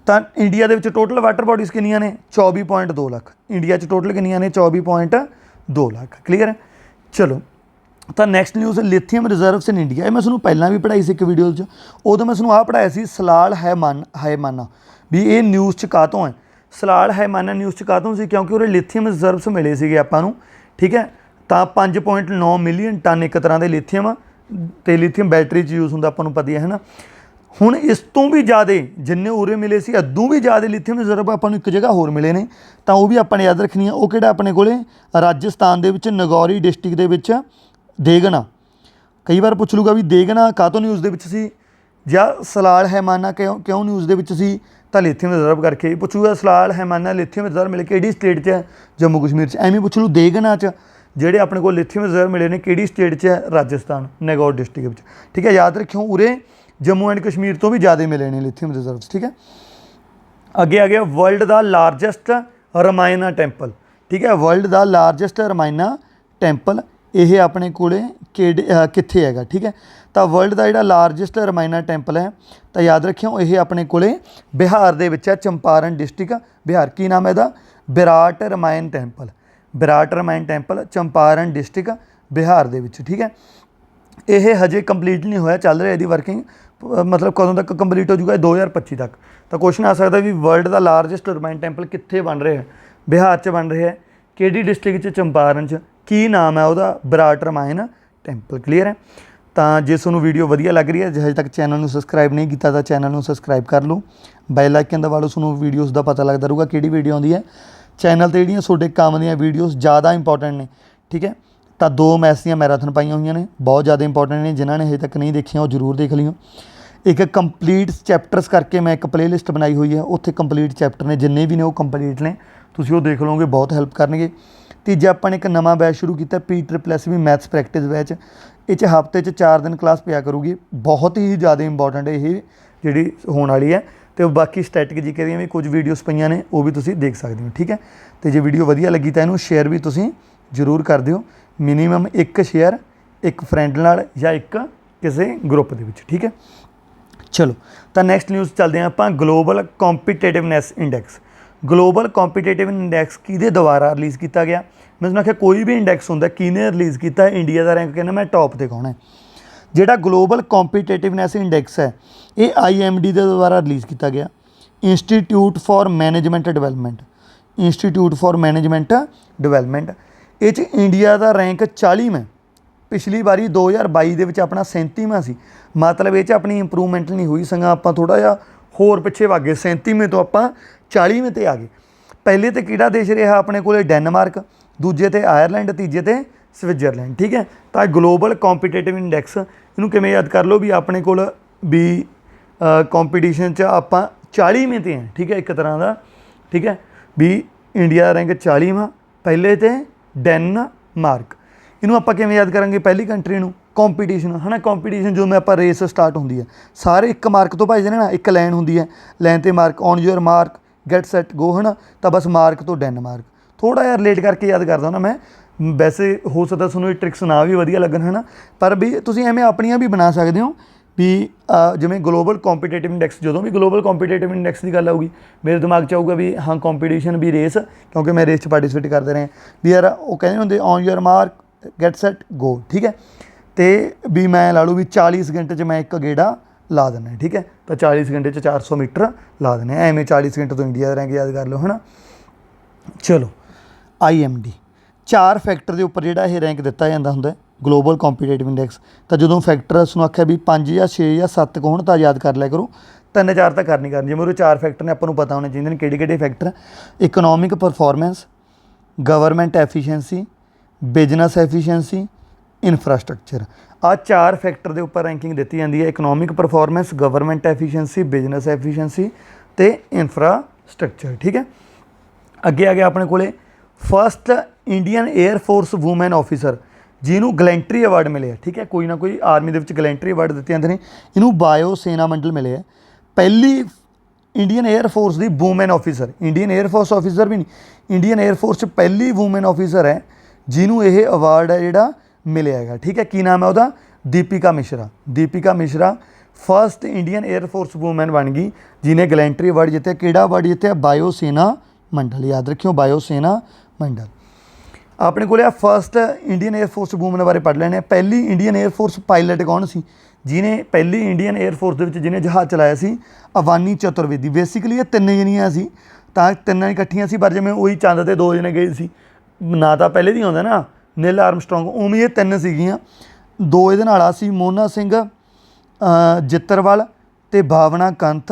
ਤਾਂ ਇੰਡੀਆ ਦੇ ਵਿੱਚ ਟੋਟਲ ਵਾਟਰ ਬੋਡੀਜ਼ ਕਿੰਨੀਆਂ ਨੇ? 24.2 ਲੱਖ। ਇੰਡੀਆ 'ਚ ਟੋਟਲ ਕਿੰਨੀਆਂ ਨੇ? 24.2 ਲੱਖ। ਕਲੀਅਰ ਹੈ। ਚਲੋ ਤਾਂ next news lithium reserves in India. ਇਹ ਮੈਂ ਤੁਹਾਨੂੰ ਪਹਿਲਾਂ ਵੀ ਪੜ੍ਹਾਈ ਸੀ ਇੱਕ ਵੀਡੀਓ 'ਚ। ਉਦੋਂ ਮੈਂ ਤੁਹਾਨੂੰ ਆਹ ਪੜ੍ਹਾਇਆ ਸੀ ਸਲਾਲ ਹਾਇਮਾਨਾ ਵੀ ਇਹ ਨਿਊਜ਼ 'ਚ ਕਾਹਤੋਂ ਹੈ। ਸਲਾਲ ਹਾਇਮਾਨਾ ਨਿਊਜ਼ 'ਚ ਕਾਹਤੋਂ ਸੀ? ਕਿਉਂਕਿ ਉਹਦੇ ਲਿਥੀਅਮ ਰਿਜ਼ਰਵਸ ਮਿਲੇ ਸੀਗੇ ਆਪਾਂ ਨੂੰ। ਠੀਕ ਹੈ, ਤਾਂ 5.9 ਮਿਲੀਅਨ ਟਨ ਇੱਕ ਤਰ੍ਹਾਂ ਦੇ ਲਿਥੀਅਮ, ਅਤੇ ਲਿਥੀਅਮ ਬੈਟਰੀ 'ਚ ਯੂਜ਼ ਹੁੰਦਾ ਆਪਾਂ ਨੂੰ ਪਤਾ ਹੀ ਹੈ ਨਾ। ਹੁਣ ਇਸ ਤੋਂ ਵੀ ਜ਼ਿਆਦਾ ਜਿੰਨੇ ਉਰੇ ਮਿਲੇ ਸੀ ਅੱਧੋਂ ਵੀ ਜ਼ਿਆਦਾ ਲਿਥੀਅਮ ਰਿਜ਼ਰਵ ਆਪਾਂ ਨੂੰ ਇੱਕ ਜਗ੍ਹਾ ਹੋਰ ਮਿਲੇ ਨੇ, ਤਾਂ ਉਹ ਵੀ ਆਪਾਂ ਨੇ ਯਾਦ ਰੱਖਣੀ ਆ। ਉਹ ਕਿਹੜਾ ਆਪਣੇ ਕੋਲੇ ਰਾਜਸਥਾਨ ਦੇ ਵਿੱਚ ਨਗੌਰੀ ਡਿਸਟ੍ਰਿਕਟ ਦੇ ਵਿੱਚ ਦੇਗਨਾ। ਕਈ ਵਾਰ ਪੁੱਛ ਲੂਗਾ ਵੀ ਦੇਗਨਾ ਕਾਹਤੋਂ ਨਿਊਜ਼ ਦੇ ਵਿੱਚ ਸੀ, ਜਾਂ ਸਲਾਲ ਹੈਮਾਨਾ ਕਿਉਂ ਨਿਊਜ਼ ਦੇ ਵਿੱਚ ਸੀ? ਤਾਂ ਲਿਥੀਅਮ ਰਿਜ਼ਰਵ ਕਰਕੇ ਹੀ ਪੁੱਛੂਗਾ। ਸਲਾਲ ਹੈਮਾਨਾ ਲਿਥੀਅਮ ਰਿਜ਼ਰਵ ਮਿਲੇ ਕਿਹੜੀ ਸਟੇਟ 'ਚ ਹੈ? ਜੰਮੂ ਕਸ਼ਮੀਰ 'ਚ। ਐਵੇਂ ਪੁੱਛ ਲੂ ਦੇਗਨਾ 'ਚ ਜਿਹੜੇ ਆਪਣੇ ਕੋਲ ਲਿਥੀਅਮ ਰਿਜ਼ਰਵ ਮਿਲੇ ਨੇ ਕਿਹੜੀ ਸਟੇਟ 'ਚ ਹੈ? ਰਾਜਸਥਾਨ ਨਗੌਰ ਡਿਸਟ੍ਰਿਕਟ ਵਿੱਚ। ਠੀਕ ਹੈ, ਯਾਦ ਰੱਖਿਓ ਉਰੇ ਜੰਮੂ ਐਂਡ ਕਸ਼ਮੀਰ ਤੋਂ ਵੀ ਜ਼ਿਆਦਾ ਮਿਲੇ ਨੇ ਲਿਥੀਅਮ ਰਿਜ਼ਰਵਸ। ਠੀਕ ਹੈ, ਅੱਗੇ ਆ ਗਿਆ ਵਰਲਡ ਦਾ ਲਾਰਜੈਸਟ ਰਮਾਇਣਾ ਟੈਂਪਲ। ਠੀਕ ਹੈ, ਵਰਲਡ ਦਾ ਲਾਰਜੈਸਟ ਰਮਾਇਣਾ ਟੈਂਪਲ ਇਹ ਆਪਣੇ ਕੋਲੇ ਕਿੱਥੇ ਹੈਗਾ? ਠੀਕ ਹੈ, ਤਾਂ ਵਰਲਡ ਦਾ ਜਿਹੜਾ ਲਾਰਜੈਸਟ ਰਮਾਇਣਾ ਟੈਂਪਲ ਹੈ ਤਾਂ ਯਾਦ ਰੱਖਿਓ ਇਹ ਆਪਣੇ ਕੋਲੇ ਬਿਹਾਰ ਦੇ ਵਿੱਚ ਹੈ, ਚੰਪਾਰਨ ਡਿਸਟ੍ਰਿਕਟ ਬਿਹਾਰ। ਕੀ ਨਾਮ ਹੈ ਇਹਦਾ? Virat Ramayan temple. Virat Ramayan temple Champaran district Bihar ਦੇ ਵਿੱਚ। ਠੀਕ ਹੈ, ਇਹ ਹਜੇ ਕੰਪਲੀਟ ਨਹੀਂ ਹੋਇਆ, ਚੱਲ ਰਿਹਾ ਇਹਦੀ ਵਰਕਿੰਗ। ਮਤਲਬ ਕਦੋਂ ਤੱਕ ਕੰਪਲੀਟ ਹੋ ਜੂਗਾ? 2025 ਤੱਕ। ਤਾਂ ਕੁਐਸਚਨ ਆ ਸਕਦਾ ਵੀ ਵਰਲਡ ਦਾ ਲਾਰਜੈਸਟ ਰਮਾਇਣ ਟੈਂਪਲ ਕਿੱਥੇ ਬਣ ਰਿਹਾ ਹੈ? ਬਿਹਾਰ 'ਚ ਬਣ ਰਿਹਾ ਹੈ। ਕਿਹੜੀ ਡਿਸਟ੍ਰਿਕਟ 'ਚ? ਚੰਪਾਰਨ 'ਚ। ਕੀ ਨਾਮ ਹੈ ਉਹਦਾ? ਵਿਰਾਟ ਰਮਾਇਣ ਟੈਂਪਲ। ਕਲੀਅਰ ਹੈ। ਤਾਂ ਜੇ ਤੁਹਾਨੂੰ ਵੀਡੀਓ ਵਧੀਆ ਲੱਗ ਰਹੀ ਹੈ, ਜੇ ਹਜੇ ਤੱਕ ਚੈਨਲ ਨੂੰ ਸਬਸਕ੍ਰਾਈਬ ਨਹੀਂ ਕੀਤਾ ਤਾਂ ਚੈਨਲ ਨੂੰ ਸਬਸਕ੍ਰਾਈਬ ਕਰ ਲਓ, ਬੈਲ ਆਈਕਨ ਦਬਾ ਲਓ, ਤੁਹਾਨੂੰ ਵੀਡੀਓਜ਼ ਦਾ ਪਤਾ ਲੱਗਦਾ ਰਹੂਗਾ ਕਿਹੜੀ ਵੀਡੀਓ ਆਉਂਦੀ ਹੈ। ਚੈਨਲ 'ਤੇ ਜਿਹੜੀਆਂ ਤੁਹਾਡੇ ਕੰਮ ਦੀਆਂ ਵੀਡੀਓਜ਼ ਜ਼ਿਆਦਾ ਇੰਪੋਰਟੈਂਟ ਨੇ। ਠੀਕ ਹੈ, ਤਾਂ 2 ਮੈਥਸ ਦੀਆਂ ਮੈਰਾਥਨ ਪਾਈਆਂ ਹੋਈਆਂ ਨੇ, ਬਹੁਤ ਜ਼ਿਆਦਾ ਇੰਪੋਰਟੈਂਟ ਨੇ। ਜਿਨ੍ਹਾਂ ਨੇ ਹਜੇ ਤੱਕ ਨਹੀਂ ਦੇਖੀਆਂ ਉਹ ਜ਼ਰੂਰ ਦੇਖ ਲਿਓ। ਇੱਕ ਕੰਪਲੀਟ ਚੈਪਟਰਸ ਕਰਕੇ ਮੈਂ ਇੱਕ ਪਲੇਲਿਸਟ ਬਣਾਈ ਹੋਈ ਹੈ, ਉੱਥੇ ਕੰਪਲੀਟ ਚੈਪਟਰ ਨੇ ਜਿੰਨੇ ਵੀ ਨੇ ਉਹ ਕੰਪਲੀਟ ਨੇ, ਤੁਸੀਂ ਉਹ ਦੇਖ ਲਓਗੇ, ਬਹੁਤ ਹੈਲਪ ਕਰਨਗੇ। ਤੀਜਾ ਆਪਾਂ ਨੇ ਇੱਕ ਨਵਾਂ ਬੈਚ ਸ਼ੁਰੂ ਕੀਤਾ PSSB ਮੈਥਸ ਪ੍ਰੈਕਟਿਸ ਬੈਚ। ਇਹ 'ਚ ਹਫ਼ਤੇ 'ਚ 4 ਦਿਨ ਕਲਾਸ ਪਿਆ ਕਰੂਗੀ। ਬਹੁਤ ਹੀ ਜ਼ਿਆਦਾ ਇੰਪੋਰਟੈਂਟ ਇਹ ਜਿਹੜੀ ਹੋਣ ਵਾਲੀ ਹੈ। ਅਤੇ ਬਾਕੀ ਸਟੈਟਿਕ ਜੀਕੇ ਦੀਆਂ ਵੀ ਕੁਝ ਵੀਡੀਓਜ਼ ਪਈਆਂ ਨੇ, ਉਹ ਵੀ ਤੁਸੀਂ ਦੇਖ ਸਕਦੇ ਹੋ। ਠੀਕ ਹੈ, ਅਤੇ ਜੇ ਵੀਡੀਓ ਵਧੀਆ ਲੱਗੀ ਤਾਂ ਇਹਨੂੰ ਸ਼ੇਅਰ ਵੀ ਤੁਸੀਂ ਜ਼ਰੂਰ ਕਰ ਦਿਓ। ਮਿਨੀਮਮ 1 ਸ਼ੇਅਰ ਇੱਕ ਫਰੈਂਡ ਨਾਲ ਜਾਂ ਇੱਕ ਕਿਸੇ ਗਰੁੱਪ ਦੇ ਵਿੱਚ। ਠੀਕ ਹੈ, ਚਲੋ ਤਾਂ ਨੈਕਸਟ ਨਿਊਜ਼ ਚੱਲਦੇ ਹਾਂ ਆਪਾਂ। Global competitiveness index. Global competitive index ਕਿਹਦੇ ਦੁਆਰਾ ਰਿਲੀਜ਼ ਕੀਤਾ ਗਿਆ? ਮੈਂ ਤੁਹਾਨੂੰ ਆਖਿਆ ਕੋਈ ਵੀ ਇੰਡੈਕਸ ਹੁੰਦਾ ਕਿਹਨੇ ਰਿਲੀਜ਼ ਕੀਤਾ? ਇੰਡੀਆ ਦਾ ਰੈਂਕ ਕਹਿੰਦਾ ਮੈਂ ਟੌਪ 'ਤੇ ਕੌਣ ਹੈ। ਜਿਹੜਾ ਗਲੋਬਲ ਕੰਪੀਟੀਟਿਵਨੈਸ ਇੰਡੈਕਸ ਹੈ ਇਹ IMD ਦੇ ਦੁਆਰਾ ਰਿਲੀਜ਼ ਕੀਤਾ ਗਿਆ, institute for management development. Institute for management development. ਇਹ 'ਚ ਇੰਡੀਆ ਦਾ ਰੈਂਕ 40ਵਾਂ। ਪਿਛਲੀ ਵਾਰੀ 2022 ਦੇ ਵਿੱਚ ਆਪਣਾ 37ਵਾਂ ਸੀ। ਮਤਲਬ ਇਹ 'ਚ ਆਪਣੀ ਇੰਪਰੂਵਮੈਂਟ ਨਹੀਂ ਹੋਈ, ਸਗੋਂ ਆਪਾਂ ਥੋੜ੍ਹਾ ਜਿਹਾ ਹੋਰ ਪਿੱਛੇ ਵਗ ਗਏ। 37ਵੇਂ ਤੋਂ ਆਪਾਂ 40ਵੇਂ 'ਤੇ ਆ ਗਏ। ਪਹਿਲੇ 'ਤੇ ਕਿਹੜਾ ਦੇਸ਼ ਰਿਹਾ ਆਪਣੇ ਕੋਲ? ਡੈਨਮਾਰਕ। ਦੂਜੇ 'ਤੇ ਆਇਰਲੈਂਡ, ਤੀਜੇ 'ਤੇ ਸਵਿਟਜ਼ਰਲੈਂਡ। ਠੀਕ ਹੈ, ਤਾਂ ਗਲੋਬਲ ਕੰਪੀਟੀਟਿਵ ਇੰਡੈਕਸ ਇਹਨੂੰ ਕਿਵੇਂ ਯਾਦ ਕਰ ਲਓ ਵੀ ਆਪਣੇ ਕੋਲ ਵੀ ਕੰਪੀਟੀਸ਼ਨ 'ਚ ਆਪਾਂ 40ਵੇਂ 'ਤੇ ਹਾਂ। ਠੀਕ ਹੈ, ਇੱਕ ਤਰ੍ਹਾਂ ਦਾ। ਠੀਕ ਹੈ, ਵੀ ਇੰਡੀਆ ਦਾ ਰੈਂਕ 40ਵਾਂ, ਪਹਿਲੇ 'ਤੇ ਡੈਨਮਾਰਕ। ਇਹਨੂੰ ਆਪਾਂ ਕਿਵੇਂ ਯਾਦ ਕਰਾਂਗੇ? ਪਹਿਲੀ ਕੰਟਰੀ ਨੂੰ ਕੰਪੀਟੀਸ਼ਨ ਹੈ ਨਾ। ਕੰਪੀਟੀਸ਼ਨ ਜਦੋਂ ਆਪਾਂ ਰੇਸ ਸਟਾਰਟ ਹੁੰਦੀ ਹੈ ਸਾਰੇ ਇੱਕ ਮਾਰਕ ਤੋਂ ਭੱਜਦੇ ਨੇ ਨਾ, ਇੱਕ ਲਾਈਨ ਹੁੰਦੀ ਹੈ, ਲਾਈਨ 'ਤੇ mark on your mark get set go ਹੈ ਨਾ। ਤਾਂ ਬਸ ਮਾਰਕ ਤੋਂ ਡੈਨਮਾਰਕ ਥੋੜ੍ਹਾ ਜਿਹਾ ਰਿਲੇਟ ਕਰਕੇ ਯਾਦ ਕਰਦਾ ਨਾ ਮੈਂ। ਵੈਸੇ ਹੋ ਸਕਦਾ ਤੁਹਾਨੂੰ ਇਹ ਟ੍ਰਿਕਸ ਨਾ ਵੀ ਵਧੀਆ ਲੱਗਣ ਹੈ ਨਾ, ਪਰ ਵੀ ਤੁਸੀਂ ਐਵੇਂ ਆਪਣੀਆਂ ਵੀ ਬਣਾ ਸਕਦੇ ਹੋ ਵੀ ਜਿਵੇਂ ਗਲੋਬਲ ਕੰਪੀਟੀਟਿਵ ਇੰਡੈਕਸ। ਜਦੋਂ ਵੀ ਗਲੋਬਲ ਕੰਪੀਟੀਟਿਵ ਇੰਡੈਕਸ ਦੀ ਗੱਲ ਆਊਗੀ ਮੇਰੇ ਦਿਮਾਗ 'ਚ ਆਊਗਾ ਵੀ ਹਾਂ ਕੰਪੀਟੀਸ਼ਨ ਵੀ ਰੇਸ, ਕਿਉਂਕਿ ਮੈਂ ਰੇਸ 'ਚ ਪਾਰਟੀਸਪੇਟ ਕਰਦੇ ਰਹੇ ਵੀ ਯਾਰ। ਉਹ ਕਹਿੰਦੇ ਹੁੰਦੇ on your mark get set go. ਠੀਕ ਹੈ, ਅਤੇ ਵੀ ਮੈਂ ਲਾ ਲਓ ਵੀ 40 ਘੰਟੇ 'ਚ ਮੈਂ ਇੱਕ ਗੇੜਾ ਲਾ ਦਿੰਦਾ। ਠੀਕ ਹੈ, ਤਾਂ 40 ਘੰਟੇ 'ਚ 400 ਮੀਟਰ ਲਾ ਦਿੰਦੇ। ਐਵੇਂ 40 ਘੰਟੇ ਤੋਂ ਇੰਡੀਆ ਦਾ ਰੈਂਕ ਯਾਦ ਕਰ ਲਓ ਹੈ ਨਾ। ਚਲੋ IMD 4 ਫੈਕਟਰ ਦੇ ਉੱਪਰ ਜਿਹੜਾ ਇਹ ਰੈਂਕ ਦਿੱਤਾ ਜਾਂਦਾ ਹੁੰਦਾ ਗਲੋਬਲ ਕੰਪੀਟੀਟਿਵ ਇੰਡੈਕਸ। ਤਾਂ ਜਦੋਂ ਫੈਕਟਰਸ ਨੂੰ ਆਖਿਆ ਵੀ 5 ਜਾਂ 6 ਜਾਂ 7 ਹੋਣ ਤਾਂ ਯਾਦ ਕਰ ਲਿਆ ਕਰੋ, 3-4 ਤਾਂ ਕਰਨੀ ਜਿਵੇਂ ਉਹ 4 ਫੈਕਟਰ ਨੇ ਆਪਾਂ ਨੂੰ ਪਤਾ ਹੋਣੇ ਚਾਹੀਦੇ ਨੇ ਕਿਹੜੇ factor. Economic performance, government efficiency, business efficiency, infrastructure. ਆ 4 ਫੈਕਟਰ ਦੇ ਉੱਪਰ ਰੈਂਕਿੰਗ ਦਿੱਤੀ ਜਾਂਦੀ ਹੈ, economic performance, government efficiency, business efficiency ਤੇ ਇਨਫਰਾਸਟਰਕਚਰ। ਠੀਕ ਹੈ, ਅੱਗੇ ਆ ਗਿਆ ਆਪਣੇ ਕੋਲੇ first Indian air force woman officer ਜਿਹਨੂੰ ਗਲੈਂਟਰੀ ਅਵਾਰਡ ਮਿਲਿਆ। ਠੀਕ ਹੈ, ਕੋਈ ਨਾ ਕੋਈ ਆਰਮੀ ਦੇ ਵਿੱਚ ਗਲੈਂਟਰੀ ਅਵਾਰਡ ਦਿੱਤੇ ਜਾਂਦੇ ਨੇ, ਇਹਨੂੰ ਬਾਇਓ ਸੈਨਾ ਮੰਡਲ ਮਿਲਿਆ। ਪਹਿਲੀ ਇੰਡੀਅਨ 에ਅਰ ਫੋਰਸ ਦੀ woman officer, Indian air force officer ਵੀ ਨਹੀਂ, ਇੰਡੀਅਨ 에ਅਰ ਫੋਰਸ 'ਚ ਪਹਿਲੀ ਵੂਮੈਨ ਆਫਿਸਰ ਹੈ ਜਿਹਨੂੰ ਇਹ ਅਵਾਰਡ ਹੈ ਜਿਹੜਾ ਮਿਲਿਆ ਹੈਗਾ। ਠੀਕ ਹੈ, ਕੀ ਨਾਮ ਹੈ ਉਹਦਾ? Deepika Mishra. Deepika Mishra first Indian air force woman ਬਣ ਗਈ ਜਿਹਨੇ ਗਲੈਂਟਰੀ ਅਵਾਰਡ ਜਿੱਤਿਆ। ਕਿਹੜਾ ਅਵਾਰਡ ਜਿੱਤਿਆ? ਬਾਇਓ ਸੈਨਾ ਮੰਡਲ, ਯਾਦ ਰੱਖਿਓ, ਬਾਇਓ ਸੈਨਾ ਮੰਡਲ। ਆਪਣੇ ਕੋਲ ਆ first Indian air force woman ਬਾਰੇ ਪੜ੍ਹ ਲੈਣੇ। ਪਹਿਲੀ ਇੰਡੀਅਨ 에ਅਰ ਫੋਰਸ ਪਾਇਲਟ ਕੌਣ ਸੀ? ਜਿਹਨੇ ਪਹਿਲੀ ਇੰਡੀਅਨ 에ਅਰ ਫੋਰਸ ਦੇ ਵਿੱਚ ਜਿਹਨੇ ਜਹਾਜ਼ ਚਲਾਇਆ ਸੀ? ਅਵਾਨੀ ਚਤੁਰਵੇਦੀ। ਬੇਸਿਕਲੀ ਇਹ 3 ਜਣੀਆਂ ਸੀ, ਤਾਂ 3 ਇਕੱਠੀਆਂ ਸੀ, ਪਰ ਜਿਵੇਂ ਉਹੀ ਚੰਦ 'ਤੇ 2 ਜਣੇ ਗਏ ਸੀ, ਨਾ ਤਾਂ ਪਹਿਲੇ ਦੀ ਆਉਂਦਾ ਨਾ ਨੀਲ ਆਰਮਸਟਰੋਂਗ, ਉਵੇਂ ਇਹ 3 ਸੀਗੀਆਂ। 2 ਇਹਦੇ ਨਾਲ ਆ ਸੀ, ਮੋਨਾ ਸਿੰਘ ਜਿੱਤਰਵਾਲ ਅਤੇ ਭਾਵਨਾ ਕੰਥ।